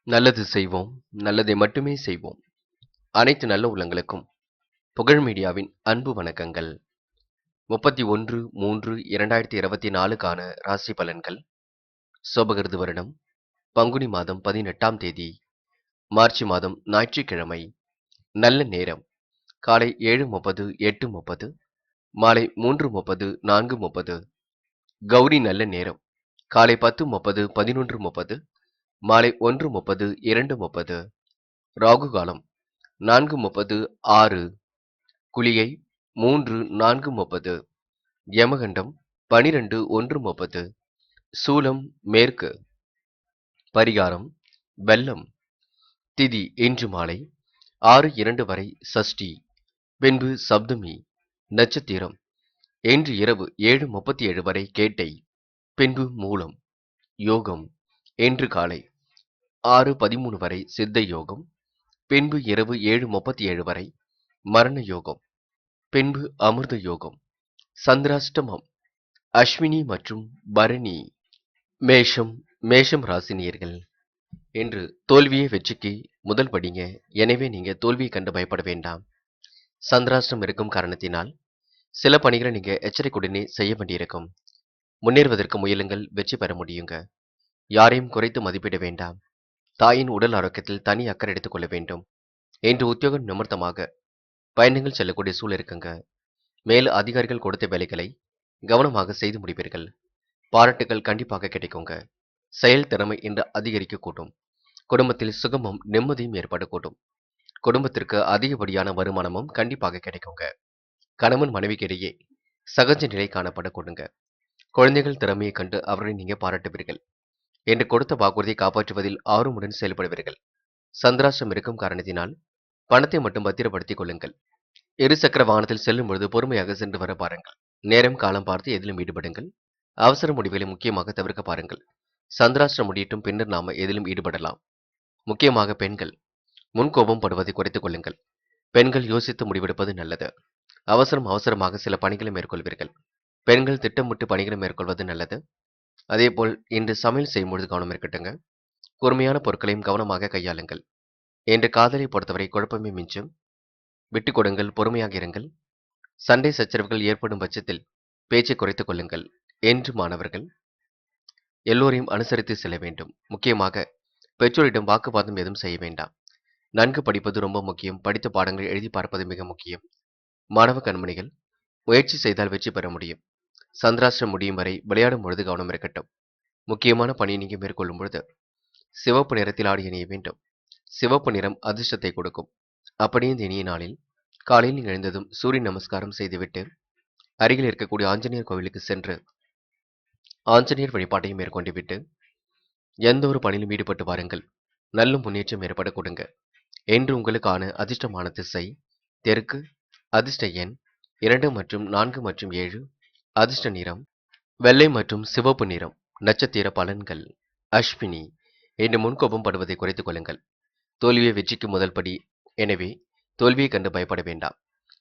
நல்லது செய்வோம், நல்லதை மட்டுமே செய்வோம். அனைத்து நல்ல உள்ளங்களுக்கும் புகழ் மீடியாவின் அன்பு வணக்கங்கள். 31/3/2024க்கான ராசி பலன்கள். சோபகிருது வருடம் பங்குனி மாதம் 18ஆம் தேதி, மார்ச் மாதம் ஞாயிற்றுக்கிழமை. நல்ல நேரம் காலை 7:30 8:30, மாலை 3:30 4:30. கௌரி நல்ல நேரம் காலை 10:30 11:30, மாலை 1:30 2:30. ராகு காலம் 4:30 6, குளிகை 3 4:30, யமகண்டம் 12 1:30. சூலம் மேற்கு. பரிகாரம் வெல்லம். திதி இன்று மாலை 6:02 வரை சஷ்டி, பின்பு சப்தமி. நட்சத்திரம் இன்று இரவு 7:37 வரை கேட்டை, பின்பு மூலம். யோகம் இன்று காலை 6:13 வரை சித்த யோகம், பின்பு இரவு 7:37 வரை மரண யோகம், பின்பு அமிர்த யோகம். சந்திராஷ்டமம் அஸ்வினி மற்றும் பரணி. மேஷம் ராசினியர்கள். இன்று தோல்வியே வெற்றிக்கு முதல் படிங்க. எனவே நீங்க தோல்வியை கண்டு பயப்பட வேண்டாம். சந்திராஷ்டம் இருக்கும் காரணத்தினால் சில பணிகளை நீங்க எச்சரிக்கையுடனே செய்ய வேண்டியிருக்கும். முன்னேறுவதற்கு முயலுங்கள், வெற்றி பெற முடியுங்க. யாரையும் குறைத்து மதிப்பிட வேண்டாம். தாயின் உடல் ஆரோக்கியத்தில் தனி அக்கறை எடுத்துக் கொள்ள வேண்டும். இன்று உத்தியோகம் நிமித்தமாக பயணங்கள் செல்லக்கூடிய சூழல் இருக்குங்க. மேல் அதிகாரிகள் கொடுத்த வேலைகளை கவனமாக செய்து முடிப்பீர்கள். பாராட்டுகள் கண்டிப்பாக கிடைக்குங்க. செயல் திறமை இன்று அதிகரிக்க கூட்டும். குடும்பத்தில் சுகமும் நிம்மதியும் ஏற்படக்கூடும். குடும்பத்திற்கு அதிகப்படியான வருமானமும் கண்டிப்பாக கிடைக்குங்க. கணவன் மனைவிக்கிடையே சகஜ நிலை காணப்படக்கூடுங்க. குழந்தைகள் திறமையை கண்டு அவர்களை நீங்க பாராட்டுவீர்கள். என்று கொடுத்த வாக்குறுதியை காப்பாற்றுவதில் ஆர்வமுடன் செயல்படுவீர்கள். சந்திராஷ்டம் இருக்கும் காரணத்தினால் பணத்தை மட்டும் பத்திரப்படுத்திக் கொள்ளுங்கள். இருசக்கர வாகனத்தில் செல்லும் பொழுது பொறுமையாக சென்று வர பாருங்கள். நேரம் காலம் பார்த்து எதிலும் ஈடுபடுங்கள். அவசர முடிவுகளை முக்கியமாக தவிர்க்க பாருங்கள். சந்திராஷ்டிரம் முடியட்டும், பின்னர் நாம எதிலும் ஈடுபடலாம். முக்கியமாக பெண்கள் முன்கோபம் படுவதை குறைத்துக் கொள்ளுங்கள். பெண்கள் யோசித்து முடிவெடுப்பது நல்லது. அவசரமாக சில பணிகளை மேற்கொள்வீர்கள். பெண்கள் திட்டமிட்டு பணிகளை மேற்கொள்வது நல்லது. அதேபோல் இன்று சமையல் செய்யும் பொழுது கவனம் இருக்கட்டுங்க. கூர்மையான பொருட்களையும் கவனமாக கையாளுங்கள். இன்று காதலை பொறுத்தவரை குழப்பமே மிஞ்சும். விட்டுக் கொடுங்கள், பொறுமையாக இருங்கள். சண்டை சச்சரவுகள் ஏற்படும் பட்சத்தில் பேச்சை குறைத்துக் கொள்ளுங்கள். என்று மாணவர்கள் எல்லோரையும் அனுசரித்து செல்ல வேண்டும். முக்கியமாக பெற்றோரிடம் வாக்குவாதம் எதுவும் செய்ய வேண்டாம். நன்கு படிப்பது ரொம்ப முக்கியம். படித்த பாடங்களை எழுதி பார்ப்பது மிக முக்கியம். மாணவ கண்மணிகள் முயற்சி செய்தால் வெற்றி பெற முடியும். சந்திராஷ்டிரம் முடியும் வரை விளையாடும் பொழுது கவனம் இருக்கட்டும். முக்கியமான பணியை நீங்க மேற்கொள்ளும் பொழுது சிவப்பு நிறத்தில் ஆடை அணிய வேண்டும். சிவப்பு நிறம் அதிர்ஷ்டத்தை கொடுக்கும். அப்படியே இந்த இனிய நாளில் காலையில் நீங்கள் எழுந்ததும் சூரிய நமஸ்காரம் செய்துவிட்டு அருகில் இருக்கக்கூடிய ஆஞ்சநேயர் கோவிலுக்கு சென்று ஆஞ்சநேயர் வழிபாட்டையும் மேற்கொண்டு விட்டு எந்த ஒரு பணியிலும் ஈடுபட்டு வாருங்கள். நல்ல முன்னேற்றம் ஏற்பட கொடுங்க. என்று உங்களுக்கான அதிர்ஷ்டமான திசை தெற்கு. அதிர்ஷ்ட எண் 2 மற்றும் 4 மற்றும் 7. அதிர்ஷ்ட நிறம் வெள்ளை மற்றும் சிவப்பு நிறம். நட்சத்திர பலன்கள். அஸ்வினி. இன்று முன்கோபம் படுவதை குறைத்துக் கொள்ளுங்கள். தோல்வியை வெற்றிக்கு முதல் படி. எனவே தோல்வியை கண்டு பயப்பட வேண்டாம்.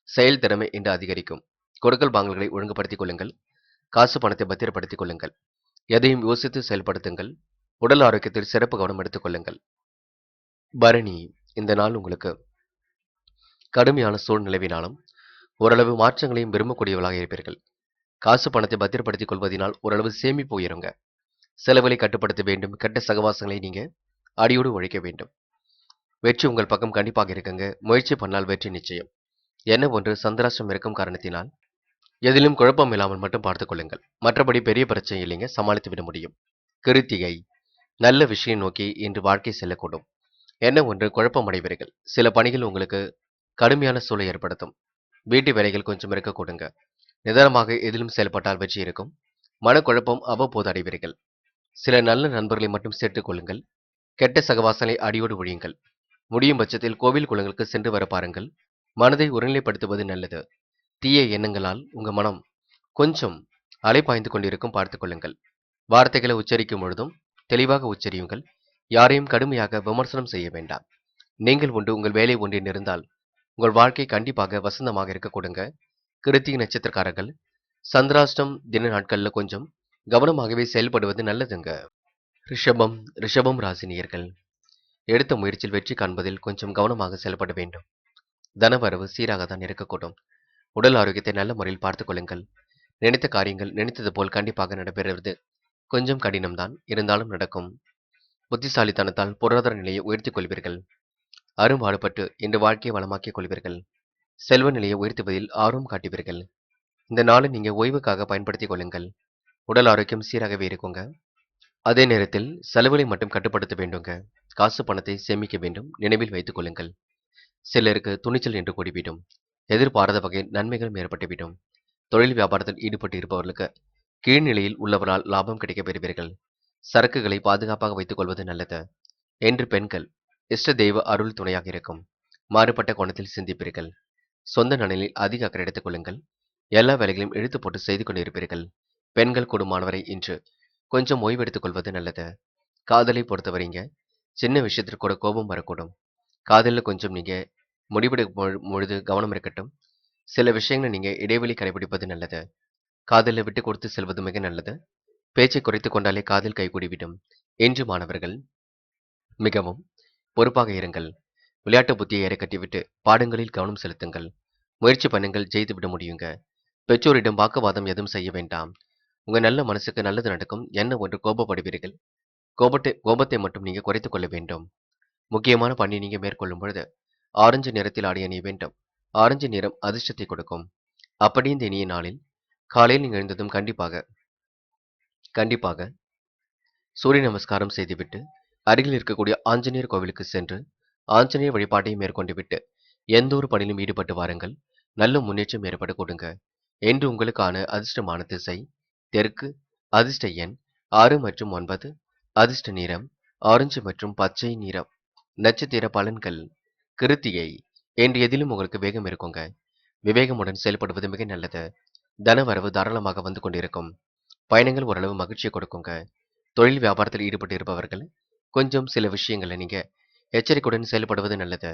செயல் திறமை இன்று அதிகரிக்கும். கொடுக்கல் வாங்கல்களை ஒழுங்குபடுத்திக் கொள்ளுங்கள். காசு பணத்தை பத்திரப்படுத்திக் கொள்ளுங்கள். எதையும் யோசித்து செயல்படுத்துங்கள். உடல் ஆரோக்கியத்தில் சிறப்பு கவனம் எடுத்துக் கொள்ளுங்கள். பரணி. இந்த நாள் உங்களுக்கு கடுமையான சூழ்நிலவினாலும் ஓரளவு மாற்றங்களையும் விரும்பக்கூடியவர்களாக இருப்பீர்கள். காசு பணத்தை பத்திரப்படுத்திக் கொள்வதனால் ஓரளவு சேமிப்பு உயருங்க. செலவுகளை கட்டுப்படுத்த வேண்டும். கெட்ட சகவாசங்களை நீங்க அடியோடு ஒழிக்க வேண்டும். வெற்றி உங்கள் பக்கம் கண்டிப்பாக இருக்குங்க. முயற்சி பண்ணால் வெற்றி நிச்சயம். என்ன ஒன்று சந்திராஷ்டிரம் இருக்கும் காரணத்தினால் எதிலும் குழப்பம் இல்லாமல் மட்டும் பார்த்துக் கொள்ளுங்கள். மற்றபடி பெரிய பிரச்சனை இல்லைங்க, சமாளித்து விட முடியும். கிருத்திகை. நல்ல விஷயம் நோக்கி இன்று வாழ்க்கை செல்லக்கூடும். என்ன ஒன்று குழப்பம் அடைவீர்கள். சில பணிகள் உங்களுக்கு கடுமையான சூழலை ஏற்படுத்தும். வீட்டு வேலைகள் கொஞ்சம் இருக்க கொடுங்க. நிதானமாக எதிலும் செயல்பட்டால் வெற்றி இருக்கும். மனக்குழப்பம் அவ்வப்போது அடைவீர்கள். சில நல்ல நண்பர்களை மட்டும் சேர்த்துக் கொள்ளுங்கள். கெட்ட சகவாசங்களை அடியோடு ஒழியுங்கள். முடியும் பட்சத்தில் கோவில் குளங்களுக்கு சென்று வர பாருங்கள். மனதை ஒருநிலைப்படுத்துவது நல்லது. தீய எண்ணங்களால் உங்க மனம் கொஞ்சம் அலைபாய்ந்து கொண்டிருக்கும், பார்த்துக் கொள்ளுங்கள். வார்த்தைகளை உச்சரிக்கும் பொழுதும் தெளிவாக உச்சரியுங்கள். யாரையும் கடுமையாக விமர்சனம் செய்ய வேண்டாம். நீங்கள் உண்டு உங்கள் வேலை ஒன்றில் இருந்தால் உங்கள் வாழ்க்கை கண்டிப்பாக வசந்தமாக இருக்க கொடுங்க. கிருத்திகை நட்சத்திரக்காரர்கள் சந்திராஷ்டம் தின நாட்கள்ல கொஞ்சம் கவனமாகவே செயல்படுவது நல்லதுங்க. ரிஷபம் ராசினியர்கள். எடுத்த முயற்சியில் வெற்றி காண்பதில் கொஞ்சம் கவனமாக செயல்பட வேண்டும். தனவரவு சீராக தான் இருக்கக்கூடும். உடல் ஆரோக்கியத்தை நல்ல முறையில் பார்த்துக் கொள்ளுங்கள். நினைத்த காரியங்கள் நினைத்தது போல் கண்டிப்பாக நடைபெறுவது கொஞ்சம் கடினம்தான், இருந்தாலும் நடக்கும். புத்திசாலித்தனத்தால் பொருளாதார நிலையை உயர்த்திக் கொள்வீர்கள். அரும்பாடுபட்டு இன்று வாழ்க்கையை வளமாக்கிக் கொள்வீர்கள். செல்வ நிலையை உயர்த்துவதில் ஆர்வம் காட்டுவீர்கள். இந்த நாளை நீங்க ஓய்வுக்காக பயன்படுத்திக் கொள்ளுங்கள். உடல் ஆரோக்கியம் சீராகவே இருக்குங்க. அதே நேரத்தில் செலவுகளை மட்டும் கட்டுப்படுத்த வேண்டுங்க. காசு பணத்தை சேமிக்க வேண்டும், நினைவில் வைத்துக் கொள்ளுங்கள். சிலருக்கு துணிச்சல் என்று கூடிவிடும். எதிர்பாராத வகையில் நன்மைகளும் ஏற்பட்டுவிடும். தொழில் வியாபாரத்தில் ஈடுபட்டு இருப்பவர்களுக்கு கீழ்நிலையில் உள்ளவரால் லாபம் கிடைக்கப் பெறுவீர்கள். சரக்குகளை பாதுகாப்பாக வைத்துக் கொள்வது நல்லது. என்று பெண்கள் இஷ்ட தெய்வ அருள் துணையாக இருக்கும். மாறுபட்ட கோணத்தில் சிந்திப்பீர்கள். சொந்த நலனில் அதிக அக்கறை எடுத்துக் கொள்ளுங்கள். எல்லா வேலைகளையும் இழுத்து போட்டு செய்து கொண்டிருப்பீர்கள். பெண்கள் கூடுமானவரை இன்று கொஞ்சம் ஓய்வு எடுத்துக் கொள்வது நல்லது. காதலை பொறுத்தவரைங்க சின்ன விஷயத்திற்கு கூட கோபம் வரக்கூடும். காதலில் கொஞ்சம் நீங்க முடிவெடுக்கும் பொழுது கவனம் இருக்கட்டும். சில விஷயங்களை நீங்க இடைவெளி கடைபிடிப்பது நல்லது. காதலில் விட்டு கொடுத்து செல்வது மிக நல்லது. பேச்சை குறைத்துக் கொண்டாலே காதல் கைகூடிவிடும். என்று மாணவர்கள் மிகவும் பொறுப்பாக இருங்கள். விளையாட்டு புத்தியை ஏற கட்டிவிட்டு பாடங்களில் கவனம் செலுத்துங்கள். முயற்சி பண்ணுங்கள், ஜெயித்து விட முடியுங்க. பெற்றோரிடம் வாக்குவாதம் எதுவும் செய்ய வேண்டாம். உங்க நல்ல மனசுக்கு நல்லது நடக்கும். என்ன ஒன்று கோபப்படுவீர்கள். கோபத்தை மட்டும் நீங்க குறைத்துக் கொள்ள வேண்டும். முக்கியமான பணி நீங்க மேற்கொள்ளும் பொழுது ஆரஞ்சு நிறத்தில் ஆடை அணிய வேண்டும். ஆரஞ்சு நிறம் அதிர்ஷ்டத்தை கொடுக்கும். அப்படி இந்த இனிய நாளில் காலையில் நீங்க எழுந்ததும் கண்டிப்பாக சூரிய நமஸ்காரம் செய்துவிட்டு அருகில் இருக்கக்கூடிய ஆஞ்சநேயர் கோவிலுக்கு சென்று ஆஞ்சநேயர் வழிபாட்டை மேற்கொண்டு விட்டு எந்த ஒரு பணியிலும் ஈடுபட்டு வாருங்கள். நல்ல முன்னேற்றம் ஏற்பட கொடுங்க. என்று உங்களுக்கான அதிர்ஷ்டமான திசை தெற்கு, அதிர்ஷ்ட எண் 6 மற்றும் 9, அதிர்ஷ்ட நிறம் ஆரஞ்சு மற்றும் பச்சை நிறம். நட்சத்திர பலன்கள் கிருத்திகை. என்று எதிலும் உங்களுக்கு வேகம் இருக்குங்க. விவேகமுடன் செயல்படுவது மிக நல்லது. தனவரவு தாராளமாக வந்து கொண்டிருக்கும். பயணங்கள் ஓரளவு மகிழ்ச்சியை கொடுக்குங்க. தொழில் வியாபாரத்தில் ஈடுபட்டு இருப்பவர்கள் கொஞ்சம் சில விஷயங்களை நீங்க எச்சரிக்கையுடன் செயல்படுவது நல்லது.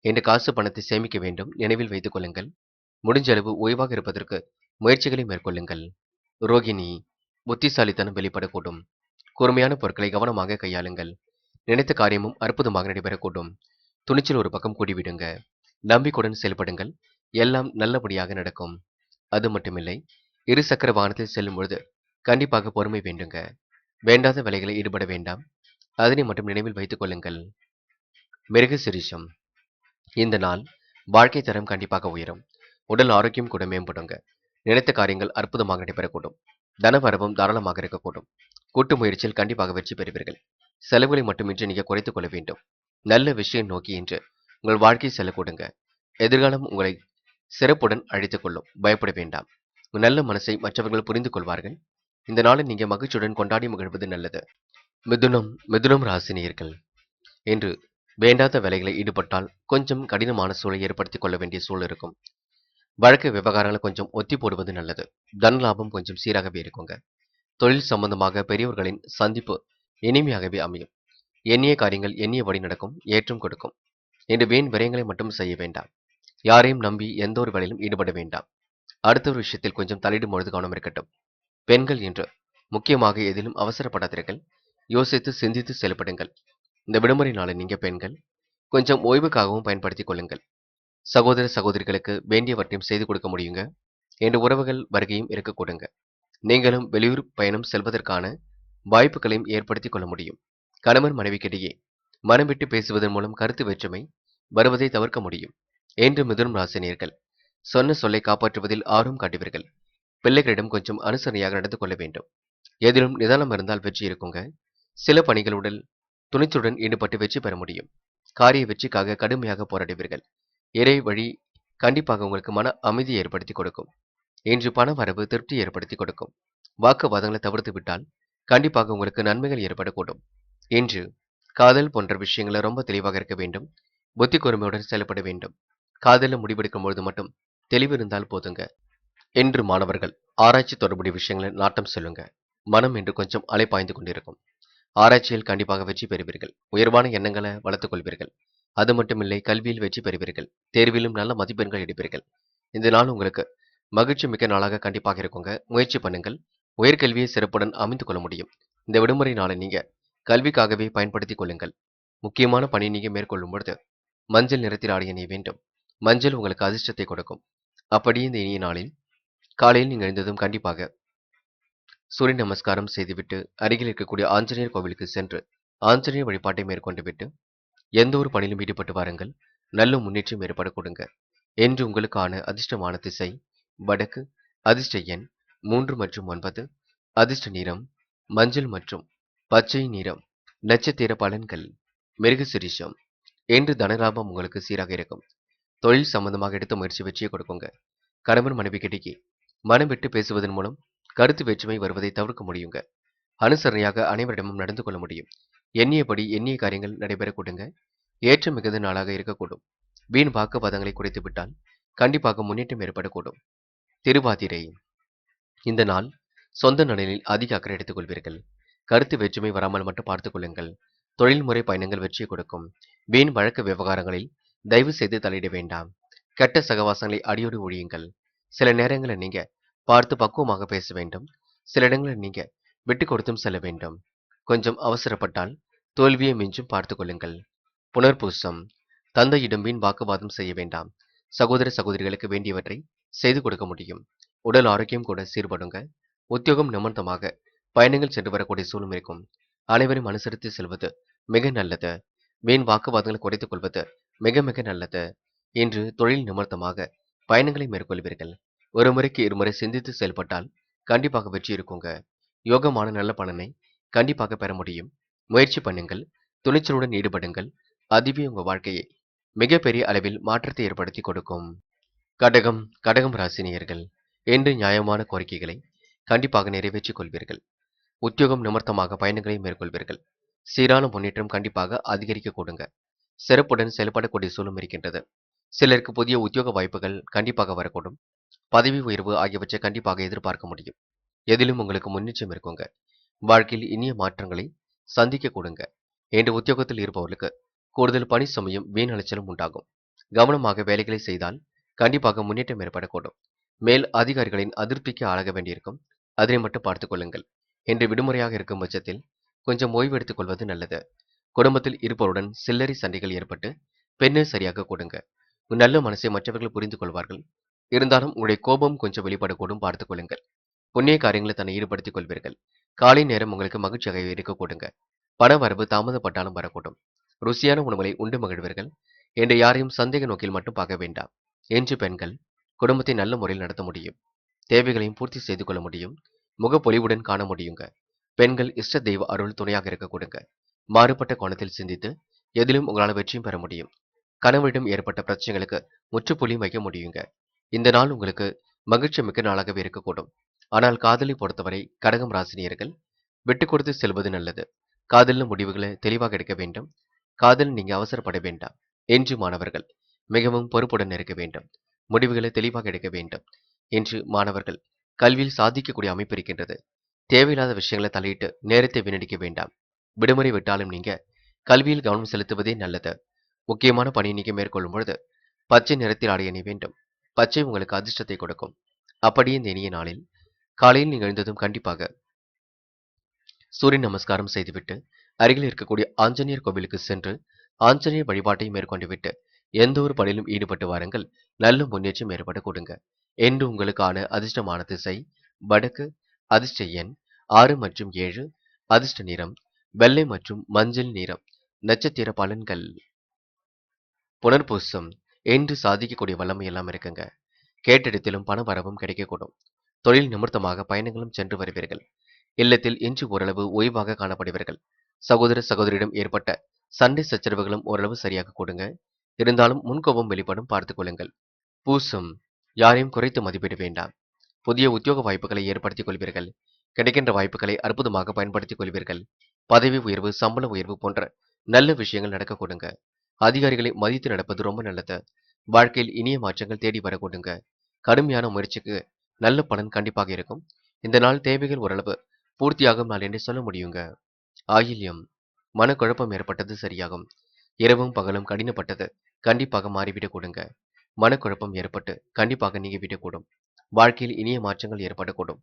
என்று காசு பணத்தை சேமிக்க வேண்டும், நினைவில் வைத்துக் கொள்ளுங்கள். முடிஞ்ச அளவு ஓய்வாக இருப்பதற்கு முயற்சிகளை மேற்கொள்ளுங்கள். ரோகிணி புத்திசாலித்தனம் வெளிப்படக்கூடும். கூர்மையான பொருட்களை கவனமாக கையாளுங்கள். நினைத்த காரியமும் அற்புதமாக நடைபெறக்கூடும். துணிச்சல் ஒரு பக்கம் கூடிவிடுங்க. நம்பிக்கையுடன் செயல்படுங்கள். எல்லாம் நல்லபடியாக நடக்கும். அது மட்டுமில்லை, இருசக்கர வாகனத்தில் செல்லும் பொழுது கண்டிப்பாக பொறுமை வேண்டுங்க. வேண்டாத வேலைகளை ஈடுபட வேண்டாம். அதனை மட்டும் நினைவில் வைத்துக் கொள்ளுங்கள். மிருகசிரிஷம். இந்த நாள் வாழ்க்கை தரம் கண்டிப்பாக உயரும். உடல் ஆரோக்கியம் கூட மேம்படுங்க. நினைத்த காரியங்கள் அற்புதமாக நடைபெறக்கூடும். தனவரவும் தாராளமாக இருக்கக்கூடும். கூட்டு முயற்சியில் கண்டிப்பாக வெற்றி பெறுவீர்கள். செலவுகளை மட்டுமின்றி நீங்க குறைத்துக் கொள்ள வேண்டும். நல்ல விஷயம் நோக்கி இன்று உங்கள் வாழ்க்கை செல்லக்கூடுங்க. எதிர்காலம் உங்களை சிறப்புடன் அழைத்துக் கொள்ளும். பயப்பட வேண்டாம். உங்கள் நல்ல மனசை மற்றவர்கள் புரிந்து கொள்வார்கள். இந்த நாளை நீங்க மகிழ்ச்சியுடன் கொண்டாடி மகிழ்வது நல்லது. மிதுனம் ராசினியர்கள் என்று வேண்டாத வேலைகளை ஈடுபட்டால் கொஞ்சம் கடினமான சூழலை ஏற்படுத்திக் கொள்ள வேண்டிய சூழல் இருக்கும். வழக்கு விவகாரங்களை கொஞ்சம் ஒத்தி போடுவது நல்லது. தன லாபம் கொஞ்சம் சீராகவே இருக்குங்க. தொழில் சம்பந்தமாக பெரியவர்களின் சந்திப்பு இனிமையாகவே அமையும். எண்ணிய காரியங்கள் எண்ணியபடி நடக்கும், ஏற்றம் கொடுக்கும். என்று வீண் விரயங்களை மட்டும் செய்ய வேண்டாம். யாரையும் நம்பி எந்த ஒரு வேலையிலும் ஈடுபட வேண்டாம். அடுத்த ஒரு விஷயத்தில் கொஞ்சம் தலையிடும் பொழுது கவனம் இருக்கட்டும். பெண்கள் என்று முக்கியமாக எதிலும் அவசரப்படாதீர்கள். யோசித்து சிந்தித்து செயல்படுங்கள். இந்த விடுமுறை நாளை நீங்க பெண்கள் கொஞ்சம் ஓய்வுக்காகவும் பயன்படுத்திக் கொள்ளுங்கள். சகோதர சகோதரிகளுக்கு வேண்டியவற்றையும் செய்து கொடுக்க முடியுங்க. என்று உறவுகள் வருகையும் இருக்க கொடுங்க. நீங்களும் வெளியூர் பயணம் செல்வதற்கான வாய்ப்புகளையும் ஏற்படுத்திக் கொள்ள முடியும். கணவன் மனைவிக்கிடையே மனம் விட்டு பேசுவதன் மூலம் கருத்து வேற்றுமை வருவதை தவிர்க்க முடியும். என்று மிதுனம் ராசினியர்கள் சொன்ன சொல்லை காப்பாற்றுவதில் ஆர்வம் காட்டுவீர்கள். பிள்ளைகளிடம் கொஞ்சம் அனுசரணையாக நடந்து கொள்ள வேண்டும். எதிலும் நிதானம் இருந்தால் வெற்றி இருக்குங்க. சில பணிகளுடன் துணிச்சலுடன் ஈடுபட்டு வெற்றி பெற முடியும். காரிய வெற்றிக்காக கடுமையாக போராடுவீர்கள். இறை வழி கண்டிப்பாக உங்களுக்கு மன அமைதியை ஏற்படுத்தி கொடுக்கும். இன்று பண வரவு திருப்தி ஏற்படுத்தி கொடுக்கும். வாக்குவாதங்களை தவிர்த்து விட்டால் கண்டிப்பாக உங்களுக்கு நன்மைகள் ஏற்படக்கூடும். இன்று காதல் போன்ற விஷயங்களை ரொம்ப தெளிவாக இருக்க வேண்டும். புத்தி கூர்மையுடன் செயல்பட வேண்டும். காதலில் முடிவெடுக்கும் பொழுது மட்டும் தெளிவு இருந்தால் போதுங்க. என்று மாணவர்கள் ஆராய்ச்சி தொடர்புடைய விஷயங்களை நாட்டம் சொல்லுங்க. மனம் என்று கொஞ்சம் அலைப்பாய்ந்து கொண்டிருக்கும். ஆராய்ச்சியில் கண்டிப்பாக வெற்றி பெறுவீர்கள். உயர்வான எண்ணங்களை வளர்த்துக் கொள்வீர்கள். அது மட்டுமில்லை, கல்வியில் வெற்றி பெறுவீர்கள். தேர்விலும் நல்ல மதிப்பெண்கள் எடுப்பீர்கள். இந்த நாள் உங்களுக்கு மகிழ்ச்சி மிக்க நாளாக கண்டிப்பாக இருக்குங்க. முயற்சி பண்ணுங்கள். உயர்கல்வியை சிறப்புடன் அமைந்து கொள்ள முடியும். இந்த விடுமுறை நாளை நீங்க கல்விக்காகவே பயன்படுத்திக் கொள்ளுங்கள். முக்கியமான பணி நீங்க மேற்கொள்ளும் பொழுது மஞ்சள் நிறத்தில் ஆடை அணிய வேண்டும். மஞ்சள் உங்களுக்கு அதிர்ஷ்டத்தை கொடுக்கும். அப்படியே இந்த இனிய நாளில் காலையில் நீங்க எழுந்ததும் கண்டிப்பாக சூரிய நமஸ்காரம் செய்துவிட்டு அருகில் இருக்கக்கூடிய ஆஞ்சநேயர் கோவிலுக்கு சென்று ஆஞ்சநேயர் வழிபாட்டை மேற்கொண்டு விட்டு எந்த ஒரு பணியிலும் ஈடுபட்டு வாருங்கள். நல்ல முன்னேற்றம் ஏற்பட கொடுங்க. என்று உங்களுக்கான அதிர்ஷ்டமான திசை வடக்கு, அதிர்ஷ்ட எண் 3 மற்றும் 9, அதிர்ஷ்ட நிறம் மஞ்சள் மற்றும் பச்சை நிறம். நட்சத்திர பலன்கள் மிருகசிரிஷம். என்று தனலாபம் உங்களுக்கு சீராக இருக்கும். தொழில் சம்பந்தமாக எடுத்த முயற்சி வெற்றியை கொடுக்குங்க. கணவன் மனைவிக்கிடையே மனம் விட்டு பேசுவதன் மூலம் கருத்து வேற்றுமை வருவதை தவிர்க்க முடியுங்க. அனுசரணையாக அனைவரிடமும் நடந்து கொள்ள முடியும். எண்ணியபடி எண்ணிய காரியங்கள் நடைபெற கொடுங்க. ஏற்றம் மிகுந்த நாளாக இருக்கக்கூடும். வீண் வாக்குவாதங்களை குறைத்து விட்டால் கண்டிப்பாக முன்னேற்றம் ஏற்படக்கூடும். திருவாதிரை. இந்த நாள் சொந்த நலனில் அதிக அக்கறை எடுத்துக் கொள்வீர்கள். கருத்து வேற்றுமை வராமல் மட்டும் பார்த்துக் கொள்ளுங்கள். தொழில்முறை பயணங்கள் வெற்றியை கொடுக்கும். வீண் வழக்கு விவகாரங்களில் தயவு செய்து தலையிட வேண்டாம். கெட்ட சகவாசங்களை அடியோடு ஒழியுங்கள். சில நேரங்களில் நீங்க பார்த்து பக்குவமாக பேச வேண்டும். சில இடங்களில் நீங்க விட்டு கொடுத்தும் செல்ல வேண்டும். கொஞ்சம் அவசரப்பட்டால் தோல்வியை மிஞ்சும் பார்த்துக் கொள்ளுங்கள். புனர்பூசம். தந்தையிடம் வீண் வாக்குவாதம் செய்ய வேண்டாம். சகோதர சகோதரிகளுக்கு வேண்டியவற்றை செய்து கொடுக்க முடியும். உடல் ஆரோக்கியம் கூட சீர்படுங்க. உத்தியோகம் நிமித்தமாக பயணங்கள் சென்று வரக்கூடிய சூழலும் இருக்கும். அனைவரும் அனுசரித்து செல்வது மிக நல்லது. வீண் வாக்குவாதங்களை குறைத்துக் கொள்வது மிக மிக நல்லது. இன்று தொழில் நிமித்தமாக பயணங்களை மேற்கொள்வீர்கள். ஒரு முறைக்கு இருமுறை சிந்தித்து செயல்பட்டால் கண்டிப்பாக வெற்றி இருக்குங்க. யோகமான நல்ல பலனை கண்டிப்பாக பெற முடியும். முயற்சி பண்ணுங்கள். துணிச்சலுடன் ஈடுபடுங்கள். அதுவே உங்க வாழ்க்கையை மிகப்பெரிய அளவில் மாற்றத்தை ஏற்படுத்தி கொடுக்கும். கடகம். கடகம் ராசினியர்கள் என்று நியாயமான கோரிக்கைகளை கண்டிப்பாக நிறைவேற்றிக் கொள்வீர்கள். உத்தியோகம் நிமித்தமாக பயணங்களை மேற்கொள்வீர்கள். சீரான முன்னேற்றம் கண்டிப்பாக அதிகரிக்க கொடுங்க. சிறப்புடன் செயல்படக்கூடிய சூழலும் இருக்கின்றது. சிலருக்கு புதிய உத்தியோக வாய்ப்புகள் கண்டிப்பாக வரக்கூடும். பதவி உயர்வு ஆகியவற்றை கண்டிப்பாக எதிர்பார்க்க முடியும். எதிலும் உங்களுக்கு முன்னேற்றம் இருக்குங்க. வாழ்க்கையில் இனிய மாற்றங்களை சந்திக்க கொடுங்க. என்று உத்தியோகத்தில் இருப்பவர்களுக்கு கூடுதல் பணி சுமையும் வீண் அலைச்சலும் உண்டாகும். கவனமாக வேலைகளை செய்தால் கண்டிப்பாக முன்னேற்றம் ஏற்படக்கூடும். மேல் அதிகாரிகளின் அதிருப்திக்கு ஆளாக வேண்டியிருக்கும். அதனை மட்டும் பார்த்துக் கொள்ளுங்கள். என்று விடுமுறையாக இருக்கும் பட்சத்தில் கொஞ்சம் ஓய்வு எடுத்துக் கொள்வது நல்லது. குடும்பத்தில் இருப்பவருடன் சில்லறை சண்டைகள் ஏற்பட்டு பெண்ணை சரியாக கொடுங்க. உன் நல்ல மனசை மற்றவர்கள் புரிந்து கொள்வார்கள். இருந்தாலும் உங்களுடைய கோபம் கொஞ்சம் வெளிப்படக்கூடும், பார்த்துக் கொள்ளுங்கள். புண்ணிய காரியங்களை தன்னை ஈடுபடுத்திக் கொள்வீர்கள். காலை நேரம் உங்களுக்கு மகிழ்ச்சியாக இருக்க கொடுங்க. பண வரவு தாமதப்பட்டாலும் வரக்கூடும். ருசியான உணவுகளை உண்டு மகிழ்வீர்கள். என்று யாரையும் சந்தேக நோக்கில் மட்டும் பார்க்க வேண்டாம். என்று பெண்கள் குடும்பத்தை நல்ல முறையில் நடத்த முடியும். தேவைகளையும் பூர்த்தி செய்து கொள்ள முடியும். முகப்பொலிவுடன் காண முடியுங்க. பெண்கள் இஷ்ட தெய்வ அருள் துணையாக இருக்க கொடுங்க. மாறுபட்ட கோணத்தில் சிந்தித்து எதிலும் உங்களால் வெற்றியும் பெற முடியும். கணவரிடம் ஏற்பட்ட பிரச்சனைகளுக்கு முற்றுப்புள்ளி வைக்க முடியுங்க. இந்த நாள் உங்களுக்கு மகிழ்ச்சி மிக்க நாளாகவே இருக்கக்கூடும். ஆனால் காதலை பொறுத்தவரை கடகம் ராசினியர்கள் விட்டு கொடுத்து செல்வது நல்லது. காதலின் முடிவுகளை தெளிவாக எடுக்க வேண்டும். காதல் நீங்க அவசரப்பட வேண்டாம். என்று மாணவர்கள் மிகவும் பொறுப்புடன் இருக்க வேண்டும். முடிவுகளை தெளிவாக எடுக்க வேண்டும். என்று மாணவர்கள் கல்வியில் சாதிக்கக்கூடிய அமைப்பு இருக்கின்றது. தேவையில்லாத விஷயங்களை தலையிட்டு நேரத்தை வீணடிக்க வேண்டாம். விடுமுறை விட்டாலும் நீங்க கல்வியில் கவனம் செலுத்துவதே நல்லது. முக்கியமான பணியை நீங்க மேற்கொள்ளும் பொழுது பச்சை நிறத்தில் ஆடை அணிய வேண்டும். பச்சை உங்களுக்கு அதிர்ஷ்டத்தை கொடுக்கும். அப்படியே இந்த இனிய நாளில் காலையில் நீங்கள் எழுந்ததும் கண்டிப்பாக சூரிய நமஸ்காரம் செய்துவிட்டு அருகில் இருக்கக்கூடிய ஆஞ்சநேயர் கோவிலுக்கு சென்று ஆஞ்சநேயர் வழிபாட்டை மேற்கொண்டு விட்டு எந்த ஒரு பணியிலும் ஈடுபட்டு வாருங்கள். நல்ல முன்னேற்றம் ஏற்பட கொடுங்க. என்று உங்களுக்கான அதிர்ஷ்டமான திசை வடக்கு, அதிர்ஷ்ட எண் 6 மற்றும் 7, அதிர்ஷ்ட நிறம் வெள்ளை மற்றும் மஞ்சள் நிறம். நட்சத்திர பலன்கள் புனர்பூசம். என்று சாதிக்கக்கூடிய வல்லமை எல்லாம் இருக்குங்க. கேட்டிடத்திலும் பண வரவும் கிடைக்கக்கூடும். தொழில் நிமித்தமாக பயணங்களும் சென்று வருவீர்கள். இல்லத்தில் இன்று ஓரளவு ஓய்வாக காணப்படுவீர்கள். சகோதர சகோதரியிடம் ஏற்பட்ட சண்டை சச்சரவுகளும் ஓரளவு சரியாக கொடுங்க. இருந்தாலும் முன்கோபம் வெளிப்படும், பார்த்துக் கொள்ளுங்கள். பூசம். யாரையும் குறைத்து மதிப்பிட வேண்டாம். புதிய உத்தியோக வாய்ப்புகளை ஏற்படுத்திக் கொள்வீர்கள். கிடைக்கின்ற வாய்ப்புகளை அற்புதமாக பயன்படுத்திக் கொள்வீர்கள். பதவி உயர்வு, சம்பள உயர்வு போன்ற நல்ல விஷயங்கள் நடக்க கொடுங்க. அதிகாரிகளை மதித்து நடப்பது ரொம்ப நல்லது. வாழ்க்கையில் இனிய மாற்றங்கள் தேடி வர கொடுங்க. கடுமையான முயற்சிக்கு நல்ல பலன் கண்டிப்பாக இருக்கும். இந்த நாள் தேவைகள் ஓரளவு பூர்த்தியாகும் நாள் என்று சொல்ல முடியுங்க. ஆயில்யம். மனக்குழப்பம் ஏற்பட்டது சரியாகும். இரவும் பகலும் கடினப்பட்டது கண்டிப்பாக மாறிவிடக் கொடுங்க. மனக்குழப்பம் ஏற்பட்டு கண்டிப்பாக நீங்கிவிடக்கூடும். வாழ்க்கையில் இனிய மாற்றங்கள் ஏற்படக்கூடும்.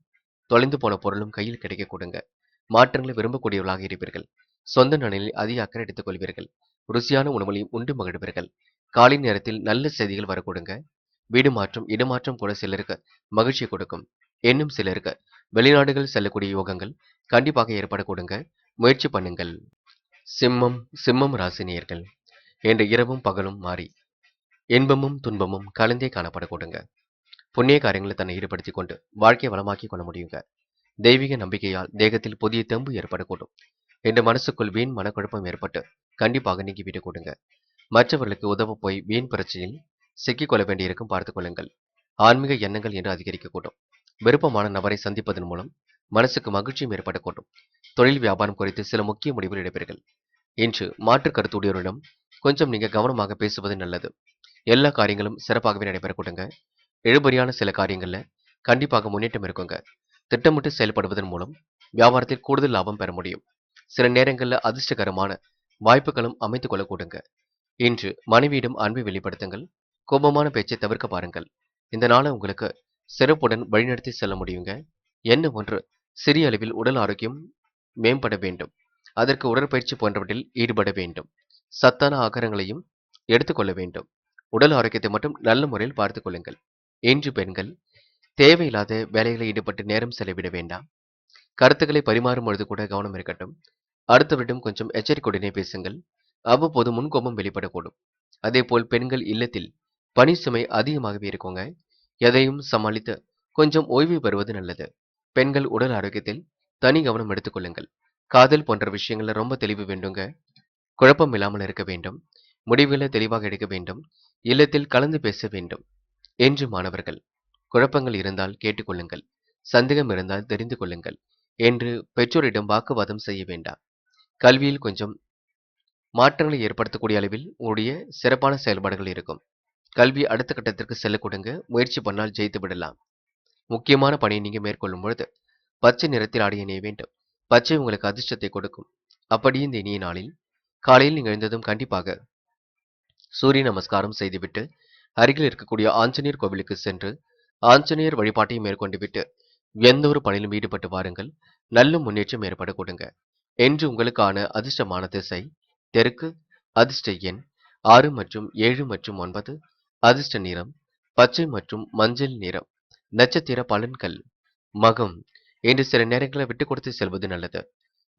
தொலைந்து போன பொருளும் கையில் கிடைக்க கொடுங்க. மாற்றங்களை விரும்பக்கூடியவர்களாக இருப்பீர்கள். சொந்த நலனில் அதிக அக்கறை எடுத்துக் கொள்வீர்கள். ருசியான உணவுகளையும் உண்டு மகிழ்வீர்கள். காலை நேரத்தில் நல்ல செய்திகள் வரக்கூடுங்க. வீடு மாற்றம், இடமாற்றம் கூட சிலருக்கு மகிழ்ச்சியை கொடுக்கும். இன்னும் சிலருக்கு வெளிநாடுகள் செல்லக்கூடிய யோகங்கள் கண்டிப்பாக ஏற்படக்கூடுங்க. முயற்சி பண்ணுங்கள். சிம்மம் சிம்மம் ராசி நேயர்கள். இன்று இரவும் பகலும் மாறி இன்பமும் துன்பமும் கலந்தே காணப்படக்கூடுங்க. புண்ணிய காரியங்களை தன்னை ஈடுபடுத்திக் கொண்டு வாழ்க்கையை வளமாக்கிக் கொள்ள முடியுங்க. தெய்வீக நம்பிக்கையால் தேகத்தில் புதிய தெம்பு ஏற்படக்கூடும். என்ற மனசுக்குள் வீண் மனக்குழப்பம் ஏற்பட்டு கண்டிப்பாக நீக்கிவிட்டு கொடுங்க. மற்றவர்களுக்கு உதவ போய் வீண் பிரச்சனையில் சிக்கிக்கொள்ள வேண்டியிருக்கும் பார்த்துக் கொள்ளுங்கள். ஆன்மீக எண்ணங்கள் என்று அதிகரிக்கக்கூடும். விருப்பமான நபரை சந்திப்பதன் மூலம் மனசுக்கு மகிழ்ச்சியும் ஏற்படக்கூடும். தொழில் வியாபாரம் குறித்து சில முக்கிய முடிவுகள் எடுப்பீர்கள். இன்று மாற்று கருத்துடையோரிடம் கொஞ்சம் நீங்க கவனமாக பேசுவது நல்லது. எல்லா காரியங்களும் சிறப்பாகவே நடைபெறக்கூடுங்க. இழுபறியான சில காரியங்கள்ல கண்டிப்பாக முன்னேற்றம் இருக்குங்க. திட்டமிட்டு செயல்படுவதன் மூலம் வியாபாரத்தில் கூடுதல் லாபம் பெற முடியும். சில நேரங்கள்ல அதிர்ஷ்டகரமான வாய்ப்புகளும் அமைத்துக் கொள்ளக்கூடுங்க. இன்று மனைவியிடம் அன்பை வெளிப்படுத்துங்கள். கோபமான பேச்சை தவிர்க்க பாருங்கள். இந்த நாளை உங்களுக்கு சிறப்புடன் வழிநடத்தி செல்ல முடியுங்க. என்ன ஒன்று, சிறிய அளவில் உடல் ஆரோக்கியம் மேம்பட வேண்டும். அதற்கு உடற்பயிற்சி போன்றவற்றில் ஈடுபட வேண்டும். சத்தான ஆகாரங்களையும் எடுத்துக்கொள்ள வேண்டும். உடல் ஆரோக்கியத்தை மட்டும் நல்ல முறையில் பார்த்துக் கொள்ளுங்கள். இன்று பெண்கள் தேவையில்லாத வேலைகளில் ஈடுபட்டு நேரம் செலவிட வேண்டாம். கருத்துக்களை பரிமாறும் பொழுது கூட கவனம் இருக்கட்டும். அடுத்தவரிடம் கொஞ்சம் எச்சரிக்கையுடனே பேசுங்கள். அவ்வப்போது முன்கோபம் வெளிப்படக்கூடும். அதேபோல் பெண்கள் இல்லத்தில் பணி சுமை அதிகமாகவே இருக்குங்க. எதையும் சமாளித்து கொஞ்சம் ஓய்வு பெறுவது நல்லது. பெண்கள் உடல் ஆரோக்கியத்தில் தனி கவனம் எடுத்துக் கொள்ளுங்கள். காதல் போன்ற விஷயங்கள்ல ரொம்ப தெளிவு வேண்டுங்க. குழப்பம் இல்லாமல் இருக்க வேண்டும். முடிவுகளை தெளிவாக எடுக்க வேண்டும். இல்லத்தில் கலந்து பேச வேண்டும். என்று மாணவர்கள் குழப்பங்கள் இருந்தால் கேட்டுக்கொள்ளுங்கள். சந்தேகம் இருந்தால் தெரிந்து கொள்ளுங்கள். என்று பெற்றோரிடம் வாக்குவாதம் செய்ய வேண்டாம். கல்வியில் கொஞ்சம் மாற்றங்களை ஏற்படுத்தக்கூடிய அளவில் உங்களுடைய சிறப்பான செயல்பாடுகள் இருக்கும். கல்வி அடுத்த கட்டத்திற்கு செல்ல கொடுங்க. முயற்சி பண்ணால் ஜெயித்து விடலாம். முக்கியமான பணியை நீங்க மேற்கொள்ளும் பொழுது பச்சை நிறத்தில் ஆடை அணிய வேண்டும். பச்சை உங்களுக்கு அதிர்ஷ்டத்தை கொடுக்கும். அப்படியே இந்த இனிய நாளில் காலையில் நீங்க எழுந்ததும் கண்டிப்பாக சூரிய நமஸ்காரம் செய்துவிட்டு அருகில் இருக்கக்கூடிய ஆஞ்சநேயர் கோவிலுக்கு சென்று ஆஞ்சநேயர் வழிபாட்டையும் மேற்கொண்டு விட்டு எந்த ஒரு பணியிலும் ஈடுபட்டு வாருங்கள். நல்ல முன்னேற்றம் ஏற்பட கொடுங்க. என்று உங்களுக்கான அதிர்ஷ்டமான திசை தெற்கு, அதிர்ஷ்ட எண் 6 மற்றும் 7 மற்றும் 9, அதிர்ஷ்ட நிறம் பச்சை மற்றும் மஞ்சள் நிறம். நட்சத்திர பலன்கள் மகம். என்று சில நேரங்களை விட்டு கொடுத்து செல்வது நல்லது.